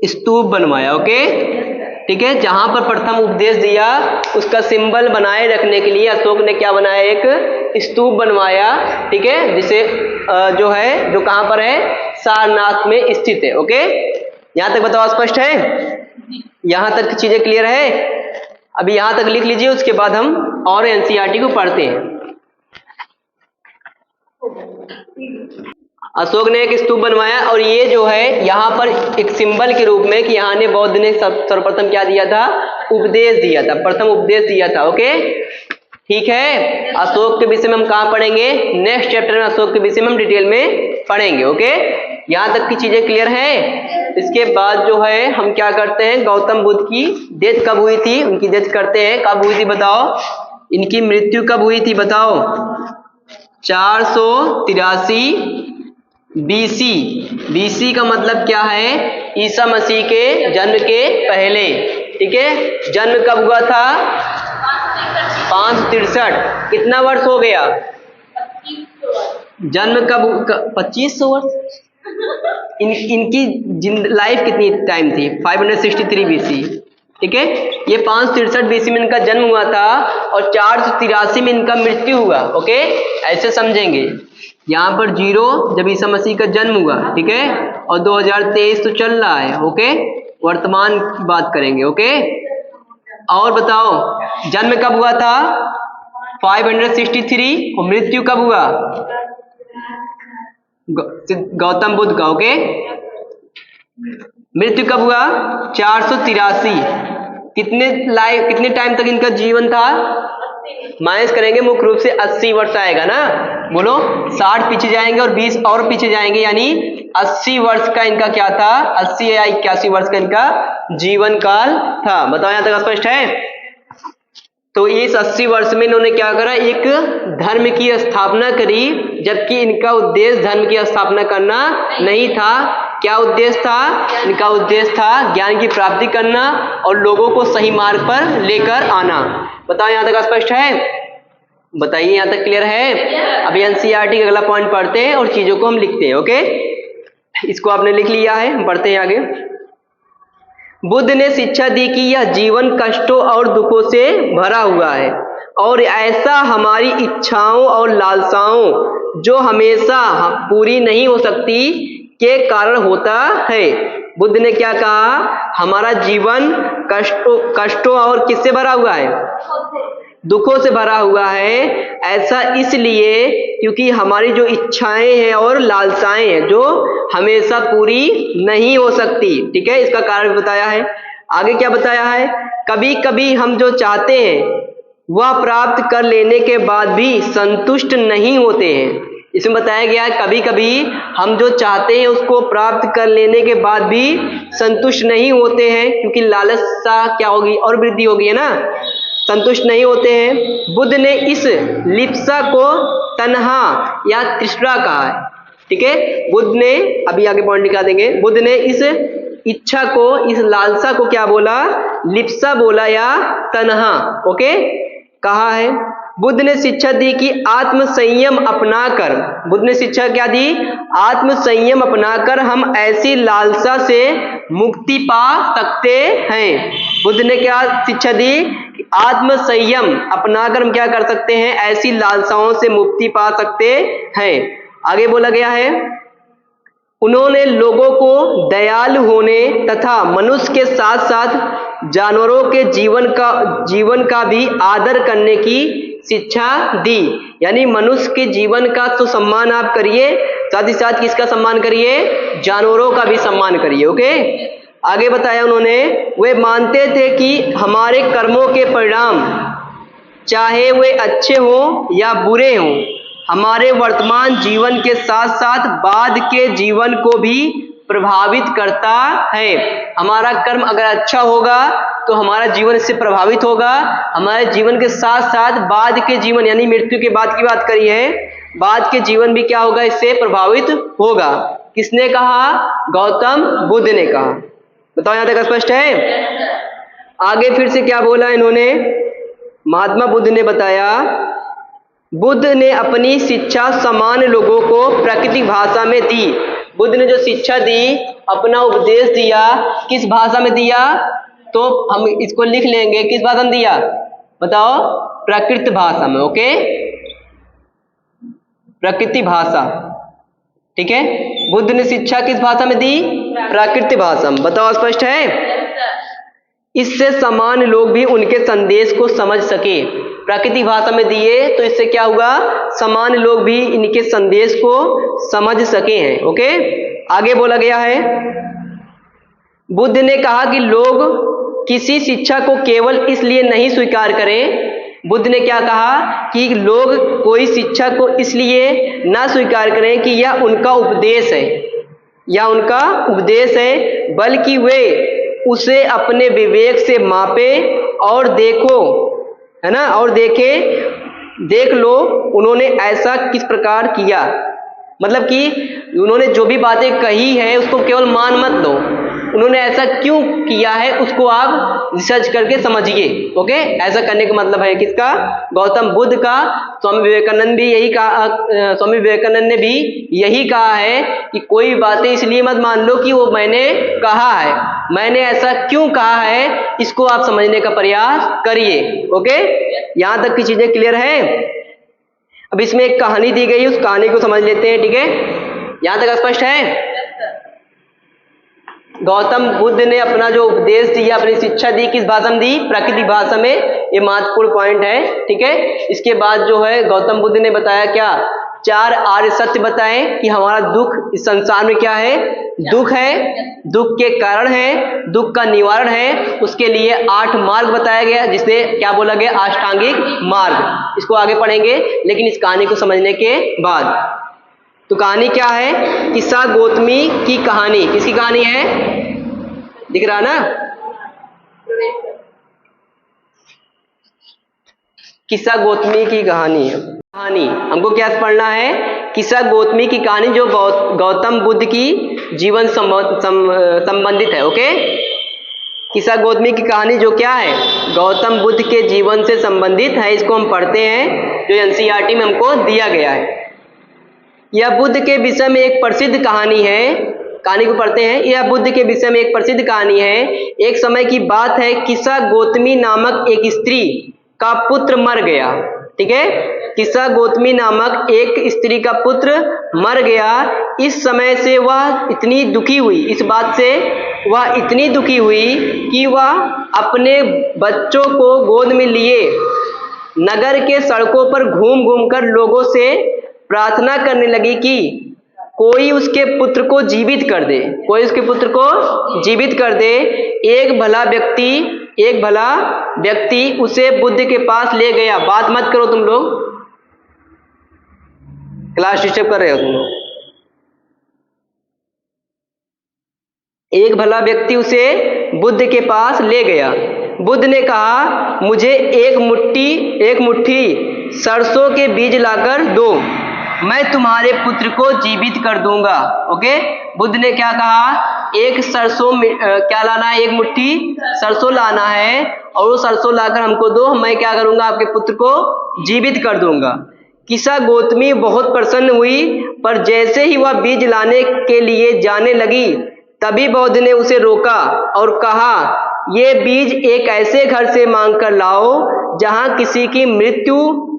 स्तूप बनवाया, ओके, ठीक है। जहां पर प्रथम उपदेश दिया उसका सिंबल बनाए रखने के लिए अशोक ने क्या बनाया, एक स्तूप बनवाया, ठीक है, जिसे जो है, जो कहां पर है, सारनाथ में स्थित है, ओके। यहां तक बताओ स्पष्ट है, यहां तक चीजें क्लियर है? अभी यहां तक लिख लीजिए, उसके बाद हम और एनसीईआरटी को पढ़ते हैं। अशोक ने एक स्तूप बनवाया, और ये जो है यहाँ पर एक सिंबल के रूप में कि यहाँ ने बौद्ध ने सर्वप्रथम क्या दिया था, उपदेश दिया था, प्रथम उपदेश दिया था, ओके, ठीक है। अशोक के विषय में हम कहाँ पढ़ेंगे, नेक्स्ट चैप्टर में अशोक के विषय में हम डिटेल में पढ़ेंगे, ओके। यहाँ तक की चीजें क्लियर है? इसके बाद जो है हम क्या करते हैं, गौतम बुद्ध की डेथ कब हुई थी, उनकी डेथ करते हैं, कब हुई थी बताओ, इनकी मृत्यु कब हुई थी बताओ, 483 बीसी। बीसी का मतलब क्या है, ईसा मसीह के जन्म के पहले, ठीक है। जन्म कब हुआ था, 563। कितना वर्ष हो गया, जन्म कब, 2500 वर्ष। इनकी लाइफ कितनी टाइम थी, 563 बीसी, ठीक है। ये 563 बीसी में इनका जन्म हुआ था और 483 में इनका मृत्यु हुआ, ओके। ऐसे समझेंगे, यहाँ पर 0 जब ईसा मसीह का जन्म हुआ, ठीक है, और 2023 तो चल रहा है, ओके, वर्तमान की बात करेंगे, ओके। और बताओ जन्म कब हुआ था? 563। और मृत्यु कब हुआ? गौतम बुद्ध का, ओके। मृत्यु कब हुआ? 483। कितने टाइम तक इनका जीवन था? माइनस करेंगे मुख्य रूप से 80 वर्ष आएगा ना, बोलो 60 पीछे जाएंगे और 20 और पीछे जाएंगे, यानी 80 वर्ष का इनका क्या था? 80 या 81 वर्ष का इनका जीवन काल था। बताओ यहां तक स्पष्ट है? तो इस 80 वर्ष में इन्होंने क्या करा? एक धर्म की स्थापना करी, जबकि इनका उद्देश्य धर्म की स्थापना करना नहीं था। क्या उद्देश्य था? इनका उद्देश्य था ज्ञान की प्राप्ति करना और लोगों को सही मार्ग पर लेकर आना। बताओ यहां तक स्पष्ट है? बताइए यहां तक क्लियर है? अभी एनसीईआरटी का अगला पॉइंट पढ़ते हैं और चीजों को हम लिखते हैं, ओके। इसको आपने लिख लिया है, हम पढ़ते हैं आगे। बुद्ध ने शिक्षा दी कि यह जीवन कष्टों और दुखों से भरा हुआ है और ऐसा हमारी इच्छाओं और लालसाओं जो हमेशा पूरी नहीं हो सकती के कारण होता है। बुद्ध ने क्या कहा? हमारा जीवन कष्टों और किससे भरा हुआ है? दुखों से भरा हुआ है। ऐसा इसलिए क्योंकि हमारी जो इच्छाएं हैं और लालसाएं हैं जो हमेशा पूरी नहीं हो सकती, ठीक है। इसका कारण बताया है। आगे क्या बताया है? कभी कभी हम जो चाहते हैं वह प्राप्त कर लेने के बाद भी संतुष्ट नहीं होते हैं। इसमें बताया गया है कभी कभी हम जो चाहते हैं उसको प्राप्त कर लेने के बाद भी संतुष्ट नहीं होते हैं, क्योंकि लालसा क्या होगी? और वृद्धि होगी, है ना, संतुष्ट नहीं होते हैं। बुद्ध ने इस लिप्सा को तन्हा या तृष्णा कहा है, ठीक है। बुद्ध ने, अभी आगे पॉइंट निकाल देंगे, बुद्ध ने इस इच्छा को, इस लालसा को क्या बोला? लिप्सा बोला या तन्हा, ओके, कहा है। बुद्ध ने शिक्षा दी कि आत्म संयम अपनाकर, बुद्ध ने शिक्षा क्या दी? आत्म संयम अपनाकर हम ऐसी लालसा से मुक्ति पा सकते हैं। बुद्ध ने क्या शिक्षा दी? आत्म संयम अपनाकर हम क्या कर सकते हैं? ऐसी लालसाओं से मुक्ति पा सकते हैं। आगे बोला गया है, उन्होंने लोगों को दयालु होने तथा मनुष्य के साथ साथ जानवरों के जीवन का भी आदर करने की शिक्षा दी। यानी मनुष्य के जीवन का तो सम्मान आप करिए, साथ ही साथ किसका सम्मान करिए? जानवरों का भी सम्मान करिए, ओके। आगे बताया उन्होंने, वे मानते थे कि हमारे कर्मों के परिणाम चाहे वे अच्छे हों या बुरे हों, हमारे वर्तमान जीवन के साथ साथ बाद के जीवन को भी प्रभावित करता है। हमारा कर्म अगर अच्छा होगा तो हमारा जीवन इससे प्रभावित होगा। हमारे जीवन के साथ साथ बाद के जीवन, यानी मृत्यु के बाद की बात करी है, बाद के जीवन भी क्या होगा? इससे प्रभावित होगा। किसने कहा? गौतम बुद्ध ने कहा। बताओ यहां तक स्पष्ट है? आगे फिर से क्या बोला इन्होंने? महात्मा बुद्ध ने बताया, बुद्ध ने अपनी शिक्षा सामान्य लोगों को प्राकृतिक भाषा में दी। बुद्ध ने जो शिक्षा दी, अपना उपदेश दिया, किस भाषा में दिया? तो हम इसको लिख लेंगे, किस भाषा में दिया? बताओ, प्राकृत भाषा में, ओके, प्रकृति भाषा, ठीक है। बुद्ध ने शिक्षा किस भाषा में दी? प्राकृत भाषा में। बताओ स्पष्ट है? इससे सामान्य लोग भी उनके संदेश को समझ सके। प्राकृतिक भाषा में दिए तो इससे क्या हुआ? सामान्य लोग भी इनके संदेश को समझ सके हैं, ओके। आगे बोला गया है, बुद्ध ने कहा कि लोग किसी शिक्षा को केवल इसलिए नहीं स्वीकार करें। बुद्ध ने क्या कहा? कि लोग कोई शिक्षा को इसलिए ना स्वीकार करें कि यह उनका उपदेश है, या उनका उपदेश है, बल्कि वे उसे अपने विवेक से मापे और देखो, है ना, और देख लो उन्होंने ऐसा किस प्रकार किया। मतलब कि उन्होंने जो भी बातें कही है उसको केवल मान मत लो, उन्होंने ऐसा क्यों किया है उसको आप रिसर्च करके समझिए, ओके। ऐसा करने का मतलब है किसका? गौतम बुद्ध का। स्वामी विवेकानंद ने भी यही कहा है कि कोई बातें इसलिए मत मान लो कि वो मैंने कहा है, मैंने ऐसा क्यों कहा है, इसको आप समझने का प्रयास करिए, ओके। यहां तक की चीजें क्लियर है? अब इसमें एक कहानी दी गई, उस कहानी को समझ लेते हैं। ठीक है, यहां तक स्पष्ट है? गौतम बुद्ध ने अपना जो उपदेश दिया, अपनी शिक्षा दी, किस भाषा में दी? प्राकृतिक भाषा में। ये महत्वपूर्ण पॉइंट है। ठीक है, इसके बाद जो है गौतम बुद्ध ने बताया क्या? 4 आर्य सत्य बताए कि हमारा दुख इस संसार में क्या है? दुख है, दुख के कारण है, दुख का निवारण है, उसके लिए 8 मार्ग बताया गया, जिसने क्या बोला गया? अष्टांगिक मार्ग। इसको आगे पढ़ेंगे, लेकिन इस कहानी को समझने के बाद। तो कहानी क्या है? किस्सा गौतमी की कहानी। किसकी कहानी है? दिख रहा ना? किस्सा गौतमी की कहानी है। कहानी हमको क्या पढ़ना है? किस्सा गौतमी की कहानी, जो गौतम बुद्ध की जीवन संबंधित है। ओके, किस्सा गौतमी की कहानी जो क्या है? गौतम बुद्ध के जीवन से संबंधित है। इसको हम पढ़ते हैं, जो एनसीईआरटी में हमको दिया गया है। यह बुद्ध के विषय में एक प्रसिद्ध कहानी है। कहानी को पढ़ते हैं। यह बुद्ध के विषय में एक प्रसिद्ध कहानी है। एक समय की बात है, किस्सा गौतमी नामक एक स्त्री का पुत्र मर गया। ठीक है, किस्सा गौतमी नामक एक स्त्री का पुत्र मर गया। इस समय से वह इतनी दुखी हुई, इस बात से वह इतनी दुखी हुई कि वह अपने बच्चों को गोद में लिए नगर के सड़कों पर घूम घूम कर लोगों से प्रार्थना करने लगी कि कोई उसके पुत्र को जीवित कर दे, कोई उसके पुत्र को जीवित कर दे। एक भला व्यक्ति उसे बुद्ध के पास ले गया। बात मत करो तुम लोग, क्लास डिस्टर्ब कर रहे हो तुम लोग। एक भला व्यक्ति उसे बुद्ध के पास ले गया। बुद्ध ने कहा, मुझे एक मुट्ठी सरसों के बीज लाकर दो, मैं तुम्हारे पुत्र को जीवित कर दूंगा। ओके, बुद्ध ने क्या कहा? एक सरसों क्या लाना है? एक मुट्ठी सरसों लाना है, और वो सरसों लाकर हमको दो, मैं क्या करूंगा? आपके पुत्र को जीवित कर दूंगा। किस्सा गौतमी बहुत प्रसन्न हुई, पर जैसे ही वह बीज लाने के लिए जाने लगी, तभी बुद्ध ने उसे रोका और कहा, ये बीज एक ऐसे घर से मांग कर लाओ जहां किसी की मृत्यु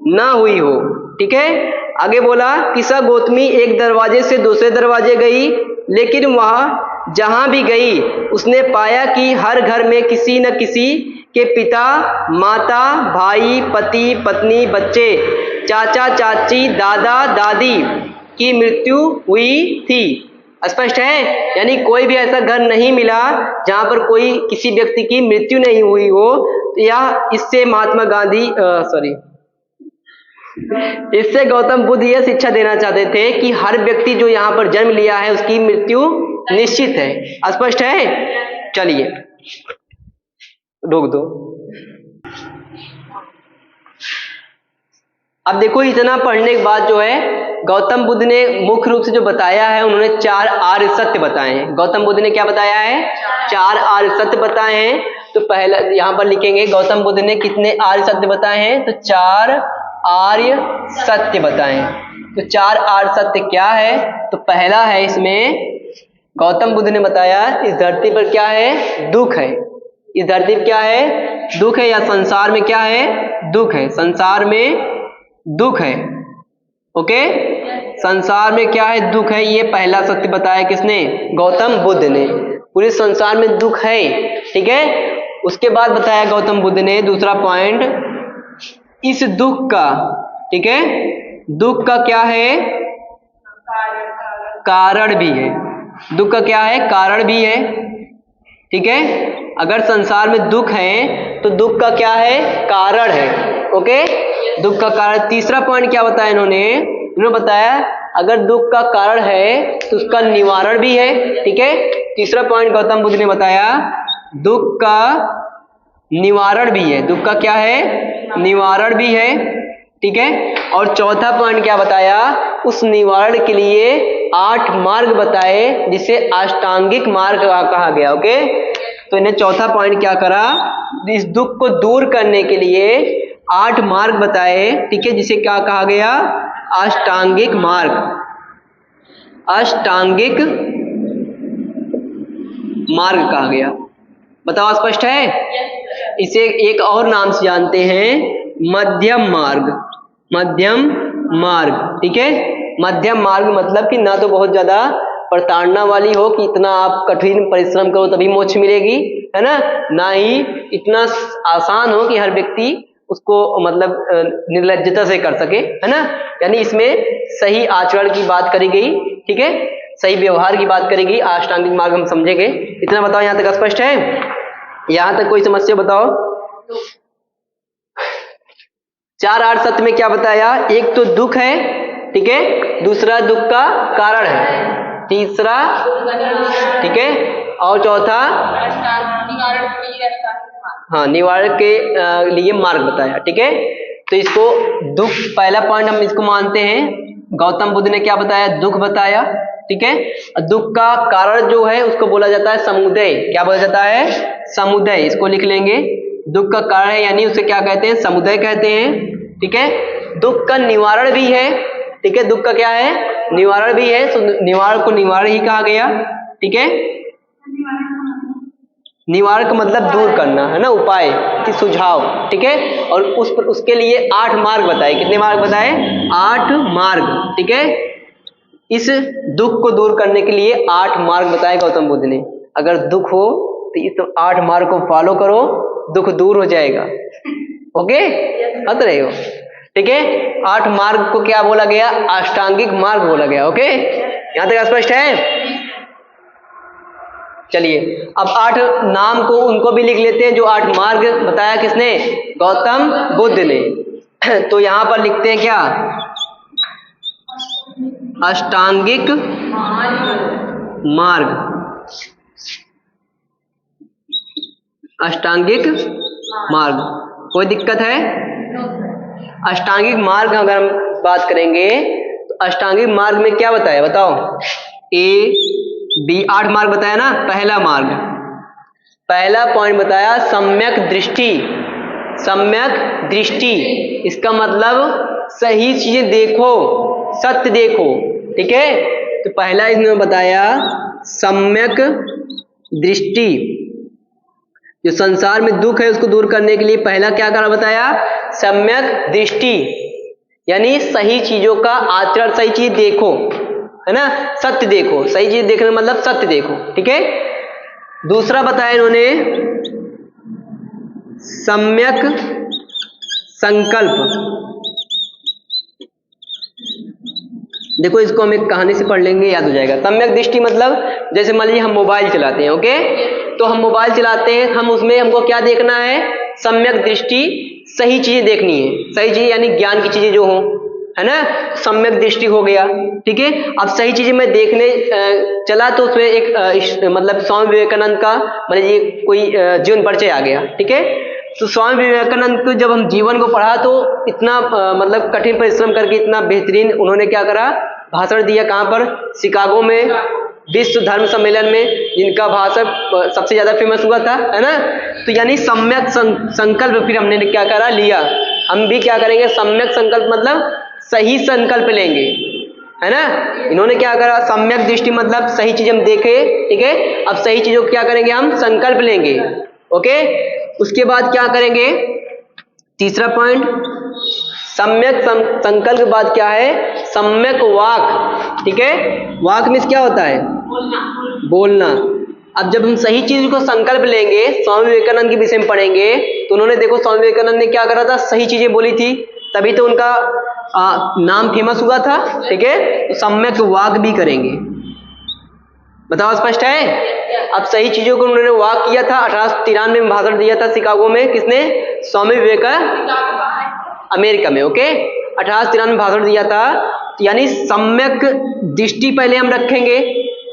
न हुई हो। ठीक है, आगे बोला, किस्सा गौतमी एक दरवाजे से दूसरे दरवाजे गई, लेकिन वह जहां भी गई उसने पाया कि हर घर में किसी न किसी के पिता, माता, भाई, पति, पत्नी, बच्चे, चाचा, चाची, दादा, दादी की मृत्यु हुई थी। स्पष्ट है? यानी कोई भी ऐसा घर नहीं मिला जहां पर कोई किसी व्यक्ति की मृत्यु नहीं हुई हो। या इससे महात्मा गांधी इससे गौतम बुद्ध यह शिक्षा देना चाहते थे कि हर व्यक्ति जो यहाँ पर जन्म लिया है उसकी मृत्यु निश्चित है। स्पष्ट है? चलिए रोक दो। अब देखो, इतना पढ़ने के बाद जो है गौतम बुद्ध ने मुख्य रूप से जो बताया है, उन्होंने 4 आर्य सत्य बताए हैं। गौतम बुद्ध ने क्या बताया है? 4 आर्य सत्य बताए हैं। तो पहला यहाँ पर लिखेंगे, गौतम बुद्ध ने कितने आर्य सत्य बताए हैं? तो 4 आर्य सत्य बताए। तो 4 आर्य सत्य क्या है? तो पहला है, इसमें गौतम बुद्ध ने बताया इस धरती पर क्या है? दुख है। इस धरती पर क्या है? दुख है, या संसार में क्या है? दुख है। संसार में दुख है। ओके, संसार में क्या है? दुख है। ये पहला सत्य बताया किसने? गौतम बुद्ध ने। पूरे संसार में दुख है। ठीक है, उसके बाद बताया गौतम बुद्ध ने दूसरा पॉइंट, इस दुख का, ठीक है, दुख का क्या है? कारण भी है। दुख का क्या है? कारण भी है। ठीक है, अगर संसार में दुख है तो दुख का क्या है? कारण है। ओके, दुख का कारण। तीसरा पॉइंट क्या बताया इन्होंने बताया अगर दुख का कारण है तो उसका निवारण भी है। ठीक है, तीसरा पॉइंट गौतम बुद्ध ने बताया दुख का निवारण भी है। दुख का क्या है? निवारण भी है। ठीक है, और चौथा पॉइंट क्या बताया? उस निवारण के लिए 8 मार्ग बताए, जिसे अष्टांगिक मार्ग कहा गया। ओके, तो इन्हें चौथा पॉइंट क्या करा? इस दुख को दूर करने के लिए 8 मार्ग बताए। ठीक है, जिसे क्या कहा गया? अष्टांगिक मार्ग। अष्टांगिक मार्ग कहा गया। बताओ, स्पष्ट है? इसे एक और नाम से जानते हैं, मध्यम मार्ग। मध्यम मार्ग, ठीक है। मध्यम मार्ग मतलब कि ना तो बहुत ज्यादा प्रताड़ना वाली हो कि इतना आप कठिन परिश्रम करो तभी मोक्ष मिलेगी, है ना ही इतना आसान हो कि हर व्यक्ति उसको मतलब निर्लज्जता से कर सके, है ना। यानी इसमें सही आचरण की बात करी गई, ठीक है, सही व्यवहार की बात करी गई। अष्टांगिक मार्ग हम समझेंगे। इतना बताओ, यहाँ तक स्पष्ट है? यहाँ तक कोई समस्या बताओ? 4 8 सत्य में क्या बताया? एक तो दुख है, ठीक है, दूसरा दुख का कारण है, तीसरा, ठीक है, और चौथा हाँ निवारण के लिए मार्ग बताया, ठीक है। तो इसको दुख, पहला पॉइंट हम इसको मानते हैं, गौतम बुद्ध ने क्या बताया? दुख बताया, ठीक है। दुख का कारण जो है उसको बोला जाता है समुदय। क्या बोला जाता है? समुदय। इसको लिख लेंगे, दुख का कारण है यानी उसे क्या कहते हैं? समुदय कहते हैं, ठीक है। दुख का निवारण भी है, ठीक है, दुख का क्या है? निवारण भी है, तो निवारण को निवारण ही कहा गया, ठीक है। निवारण का मतलब दूर करना, है ना, उपाय कि सुझाव, ठीक है। और उसके लिए 8 मार्ग बताए। कितने मार्ग बताए? 8 मार्ग, ठीक है। इस दुख को दूर करने के लिए 8 मार्ग बताए गौतम बुद्ध ने। अगर दुख हो तो इस 8 मार्ग को फॉलो करो, दुख दूर हो जाएगा। ओके, हंस रहे हो? ठीक है। 8 मार्ग को क्या बोला गया? अष्टांगिक मार्ग बोला गया। ओके, यहां तक स्पष्ट है? चलिए अब 8 नाम को उनको भी लिख लेते हैं जो 8 मार्ग बताया किसने? गौतम बुद्ध ने। तो यहां पर लिखते हैं क्या? अष्टांगिक मार्ग, अष्टांगिक मार्ग। कोई दिक्कत है? अष्टांगिक मार्ग अगर हम बात करेंगे तो अष्टांगिक मार्ग में क्या बताया बताओ? ए बी 8 मार्ग बताया ना। पहला मार्ग, पहला पॉइंट बताया सम्यक दृष्टि। सम्यक दृष्टि इसका मतलब सही चीजें देखो, सत्य देखो, ठीक है। तो पहला इसने बताया सम्यक दृष्टि। जो संसार में दुख है उसको दूर करने के लिए पहला क्या करा बताया? सम्यक दृष्टि, यानी सही चीजों का आचरण, सही चीज देखो, है ना, सत्य देखो। सही चीज देखने मतलब सत्य देखो, ठीक है। दूसरा बताया इन्होंने सम्यक संकल्प। देखो इसको हम एक कहानी से पढ़ लेंगे, याद हो जाएगा। सम्यक दृष्टि मतलब जैसे मान लीजिए हम मोबाइल चलाते हैं, ओके, तो हम मोबाइल चलाते हैं, हम उसमें हमको क्या देखना है? सम्यक दृष्टि, सही चीजें देखनी है। सही चीजें यानी ज्ञान की चीजें जो हो, है ना, सम्यक दृष्टि हो गया, ठीक है। अब सही चीजें मैं देखने चला तो उसमें एक मतलब स्वामी विवेकानंद का मतलब कोई जीवन परिचय आ गया, ठीक है। तो स्वामी विवेकानंद को जब हम जीवन को पढ़ा तो इतना मतलब कठिन परिश्रम करके इतना बेहतरीन उन्होंने क्या करा? भाषण दिया। कहाँ पर? शिकागो में, विश्व धर्म सम्मेलन में, जिनका भाषण सबसे ज्यादा फेमस हुआ था, है ना। तो यानी सम्यक संकल्प फिर हमने क्या करा? लिया। हम भी क्या करेंगे? सम्यक संकल्प मतलब सही संकल्प लेंगे, है ना। इन्होंने क्या करा? सम्यक दृष्टि मतलब सही चीज हम देखे, ठीक है। अब सही चीजों को क्या करेंगे? हम संकल्प लेंगे, ओके। उसके बाद क्या करेंगे? तीसरा पॉइंट, सम्यक संकल्प के बाद क्या है? सम्यक वाक, ठीक है। वाक मीन्स क्या होता है? बोलना। अब जब हम सही चीज को संकल्प लेंगे, स्वामी विवेकानंद के विषय में पढ़ेंगे तो उन्होंने देखो स्वामी विवेकानंद ने क्या करा था? सही चीजें बोली थी, तभी तो उनका नाम फेमस हुआ था, ठीक है। तो सम्यक वाक भी करेंगे। बताओ स्पष्ट है? अब सही चीजों को उन्होंने वाक किया था। 1893 में भाषण दिया था शिकागो में। किसने? स्वामी विवेकानंद, अमेरिका में, ओके। 1893 में भाषण दिया था। यानी सम्यक दृष्टि पहले हम रखेंगे,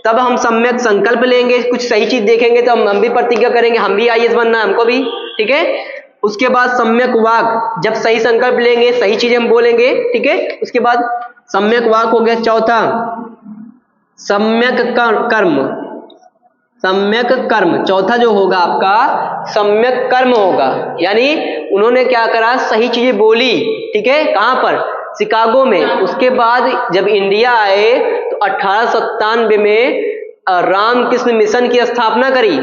तब हम सम्यक संकल्प लेंगे, कुछ सही चीज देखेंगे तो हम भी प्रतिज्ञा करेंगे हम भी आईएएस बनना है, हमको भी, ठीक है। उसके बाद सम्यक वाक, जब सही संकल्प लेंगे, सही चीजें हम बोलेंगे, ठीक है। उसके बाद सम्यक वाक हो गया। चौथा सम्यक कर्म। सम्यक कर्म चौथा जो होगा आपका सम्यक कर्म होगा। यानी उन्होंने क्या करा? सही चीजें बोली, ठीक है। कहां पर? शिकागो में। उसके बाद जब इंडिया आए तो 1897 में रामकृष्ण मिशन की स्थापना करी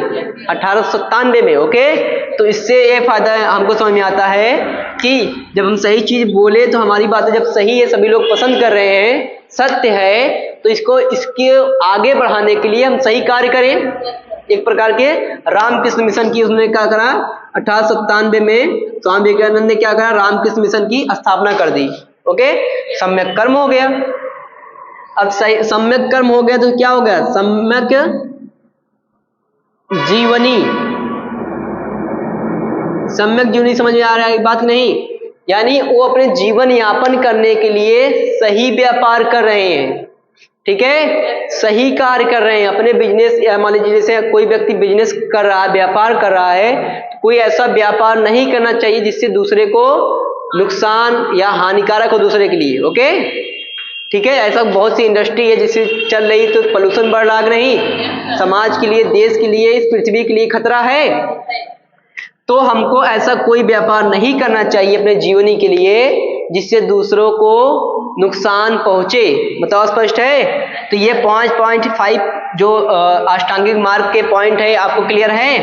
1897 में। ओके, तो इससे ये फायदा हमको समझ में आता है कि जब हम सही चीज बोले तो हमारी बातें जब सही है, सभी लोग पसंद कर रहे हैं, सत्य है, तो इसके आगे बढ़ाने के लिए हम सही कार्य करें। एक प्रकार के रामकृष्ण मिशन की उसने क्या करा 1897 में स्वामी विवेकानंद ने क्या करा, रामकृष्ण मिशन की स्थापना कर दी। ओके, सम्यक कर्म हो गया। अब सही सम्यक कर्म हो गया तो क्या हो गया, सम्यक जीवनी। सम्यक जीवनी समझ में आ रहा है बात नहीं, यानी वो अपने जीवन यापन करने के लिए सही व्यापार कर रहे हैं, ठीक है, सही कार्य कर रहे हैं अपने बिजनेस। मान लीजिए जैसे कोई व्यक्ति बिजनेस कर रहा है, व्यापार कर रहा है, तो कोई ऐसा व्यापार नहीं करना चाहिए जिससे दूसरे को नुकसान या हानिकारक हो दूसरे के लिए। ओके, ठीक है, ऐसा बहुत सी इंडस्ट्री है जिससे चल रही तो पोल्यूशन बढ़ रहा नहीं, समाज के लिए, देश के लिए, इस पृथ्वी के लिए खतरा है। तो हमको ऐसा कोई व्यापार नहीं करना चाहिए अपने जीवनी के लिए जिससे दूसरों को नुकसान पहुंचे। मतलब स्पष्ट है। तो ये 5.5 जो अष्टांगिक मार्ग के पॉइंट है, आपको क्लियर है।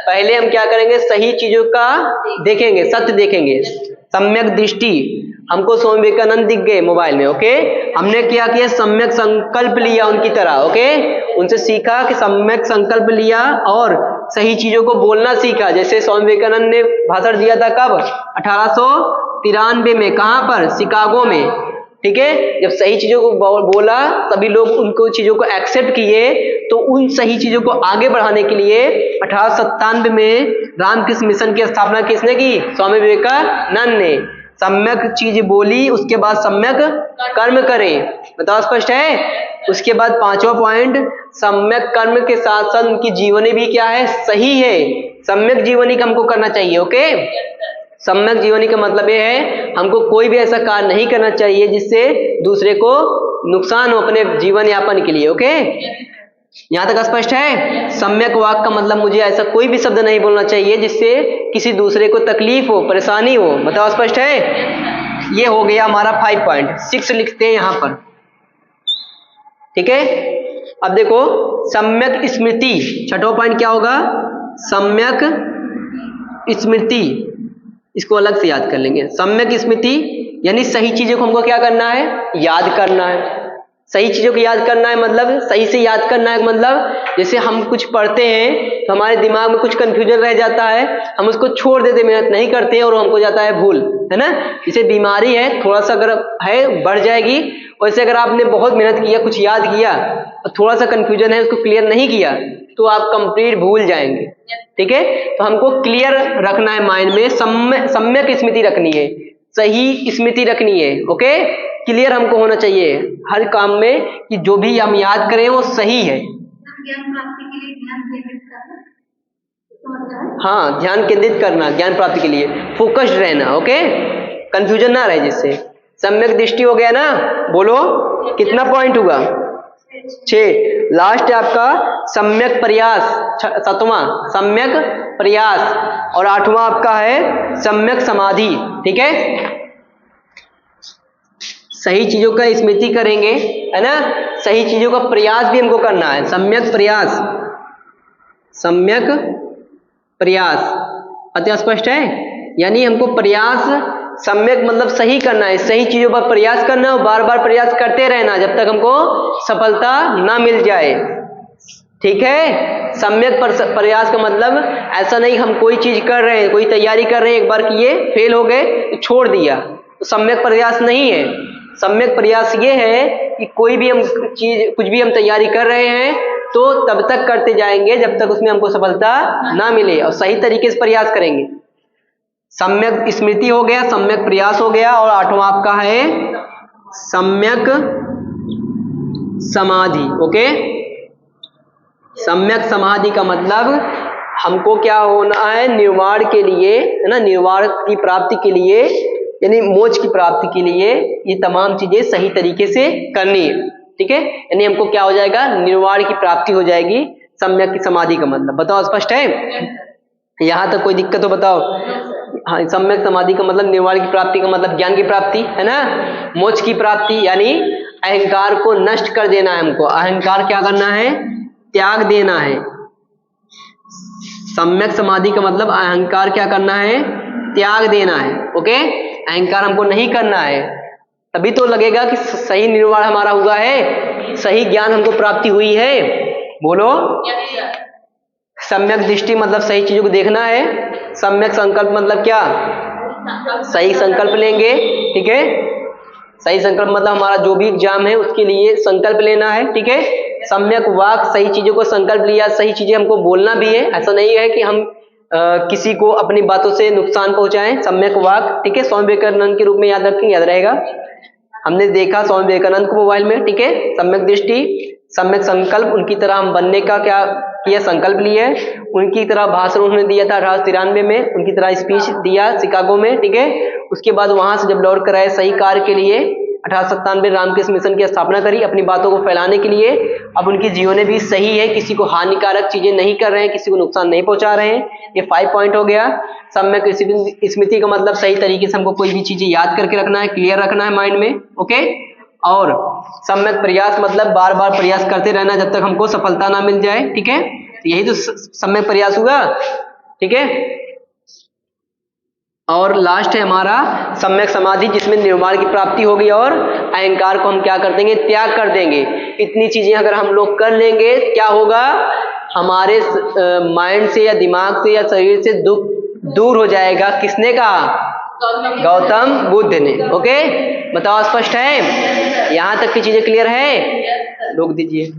पहले हम क्या करेंगे, सही चीजों का देखेंगे, सत्य देखेंगे। सम्यक दृष्टि, हमको स्वामी विवेकानंद दिख गए मोबाइल में। ओके, हमने क्या किया, सम्यक संकल्प लिया उनकी तरह। ओके, उनसे सीखा कि सम्यक संकल्प लिया और सही चीजों को बोलना सीखा। जैसे स्वामी विवेकानंद ने भाषण दिया था कब, 1893 में, कहां पर, शिकागो में। ठीक है, जब सही चीजों को बोला सभी लोग उनको चीजों को एक्सेप्ट किए, तो उन सही चीजों को आगे बढ़ाने के लिए 1897 में रामकृष्ण मिशन की स्थापना किसने की, स्वामी विवेकानंद ने। सम्यक चीज बोली, उसके बाद सम्यक कर्म करें। बताओ स्पष्ट है। उसके बाद 5वां पॉइंट, सम्यक कर्म के साथ साथ उनकी जीवनी भी क्या है, सही है। सम्यक जीवनी का हमको करना चाहिए। ओके, सम्यक जीवनी का मतलब ये है हमको कोई भी ऐसा कार्य नहीं करना चाहिए जिससे दूसरे को नुकसान हो अपने जीवन यापन के लिए। ओके, यहां तक स्पष्ट है। सम्यक वाक का मतलब मुझे ऐसा कोई भी शब्द नहीं बोलना चाहिए जिससे किसी दूसरे को तकलीफ हो, परेशानी हो। बताओ स्पष्ट है। ये हो गया हमारा 5.6 लिखते हैं यहां पर। ठीक है, अब देखो सम्यक स्मृति, 6वां पॉइंट क्या होगा, सम्यक स्मृति। इसको अलग से याद कर लेंगे। सम्यक स्मृति यानी सही चीजों को हमको क्या करना है, याद करना है। सही चीजों को याद करना है मतलब सही से याद करना है, मतलब जैसे हम कुछ पढ़ते हैं तो हमारे दिमाग में कुछ कंफ्यूजन रह जाता है, हम उसको छोड़ देते, मेहनत नहीं करते हैं और हमको जाता है भूल, है ना। जैसे बीमारी है, थोड़ा सा अगर है बढ़ जाएगी, वैसे अगर आपने बहुत मेहनत किया, कुछ याद किया और थोड़ा सा कंफ्यूजन है, उसको क्लियर नहीं किया तो आप कंप्लीट भूल जाएंगे। ठीक है, तो हमको क्लियर रखना है माइंड में, सम्यक स्मृति रखनी है, सही स्मृति रखनी है। ओके, क्लियर हमको होना चाहिए हर काम में कि जो भी हम याद करें वो सही है। ज्ञान प्राप्ति के लिए ध्यान केंद्रित करना, हाँ, ध्यान केंद्रित करना, ज्ञान प्राप्ति के लिए फोकस्ड रहना। ओके, कंफ्यूजन ना रहे जिससे। सम्यक दृष्टि हो गया ना, बोलो कितना पॉइंट हुआ, 6। लास्ट है आपका सम्यक प्रयास, 7वां सम्यक प्रयास, और 8वां आपका है सम्यक समाधि। ठीक है, सही चीजों का स्मृति करेंगे, है ना, सही चीजों का प्रयास भी हमको करना है। सम्यक प्रयास, सम्यक प्रयास, अति स्पष्ट है। यानी हमको प्रयास, सम्यक मतलब सही करना है, सही चीजों पर प्रयास करना है और बार बार प्रयास करते रहना जब तक हमको सफलता ना मिल जाए। ठीक है, सम्यक प्रयास का मतलब ऐसा नहीं हम कोई चीज कर रहे हैं, कोई तैयारी कर रहे हैं, एक बार किए फेल हो गए तो छोड़ दिया, तो सम्यक प्रयास नहीं है। सम्यक प्रयास ये है कि कोई भी हम चीज, कुछ भी हम तैयारी कर रहे हैं तो तब तक करते जाएंगे जब तक उसमें हमको सफलता ना मिले, और सही तरीके से प्रयास करेंगे। सम्यक स्मृति हो गया, सम्यक प्रयास हो गया, और 8वां आपका है सम्यक समाधि। ओके, सम्यक समाधि का मतलब हमको क्या होना है, निर्वाण के लिए, है ना, निर्वाण की प्राप्ति के लिए, यानी मोक्ष की प्राप्ति के लिए ये तमाम चीजें सही तरीके से करनी है। ठीक है, यानी हमको क्या हो जाएगा, निर्वाण की प्राप्ति हो जाएगी। सम्यक की समाधि का मतलब बताओ स्पष्ट है। यहां तक कोई दिक्कत हो बताओ। हाँ, सम्यक समाधि का मतलब निर्वाण की प्राप्ति का मतलब ज्ञान की प्राप्ति, है ना, मोक्ष की प्राप्ति, यानी अहंकार को नष्ट कर देना है हमको। अहंकार क्या करना है, त्याग देना है। सम्यक समाधि का मतलब अहंकार क्या करना है, त्याग देना है। ओके, अहंकार हमको नहीं करना है, तभी तो लगेगा कि सही निर्वाण हमारा हुआ है, सही ज्ञान हमको प्राप्ति हुई है। बोलो। सम्यक दृष्टि मतलब सही चीजों को देखना है। सम्यक संकल्प मतलब क्या, सही संकल्प लेंगे। ठीक है, सही संकल्प मतलब हमारा जो भी एग्जाम है उसके लिए संकल्प लेना है। ठीक है, सम्यक वाक, सही चीजों को संकल्प लिया, सही चीजें हमको बोलना भी है। ऐसा नहीं है कि हम किसी को अपनी बातों से नुकसान पहुंचाएं। सम्यक वाक, ठीक है, स्वामी विवेकानंद के रूप में याद रखें, याद रहेगा। हमने देखा स्वामी विवेकानंद को मोबाइल में। ठीक है, सम्यक दृष्टि, सम्यक संकल्प, उनकी तरह हम बनने का क्या किया, संकल्प लिया। उनकी तरह भाषण उन्होंने दिया था 1893 में, उनकी तरह स्पीच दिया शिकागो में। ठीक है, उसके बाद वहां से जब लौट कर आए सही कार्य के लिए 1897 रामकृष्ण मिशन की स्थापना करी अपनी बातों को फैलाने के लिए। अब उनकी जीवने भी सही है, किसी को हानिकारक चीजें नहीं कर रहे हैं, किसी को नुकसान नहीं पहुंचा रहे हैं। ये 5 पॉइंट हो गया। सम्यक स्मृति का मतलब सही तरीके से हमको कोई भी चीजें याद करके रखना है, क्लियर रखना है माइंड में। ओके, और सम्यक प्रयास मतलब बार बार प्रयास करते रहना जब तक हमको सफलता ना मिल जाए। ठीक है, यही तो सम्यक प्रयास हुआ। ठीक है, और लास्ट है हमारा सम्यक समाधि, जिसमें निर्वाण की प्राप्ति होगी और अहंकार को हम क्या कर देंगे, त्याग कर देंगे। इतनी चीजें अगर हम लोग कर लेंगे, क्या होगा, हमारे माइंड से या दिमाग से या शरीर से दुख दूर हो जाएगा। किसने कहा, गौतम बुद्ध ने। ओके, बताओ स्पष्ट है, यहां तक की चीजें क्लियर है, रोक दीजिए।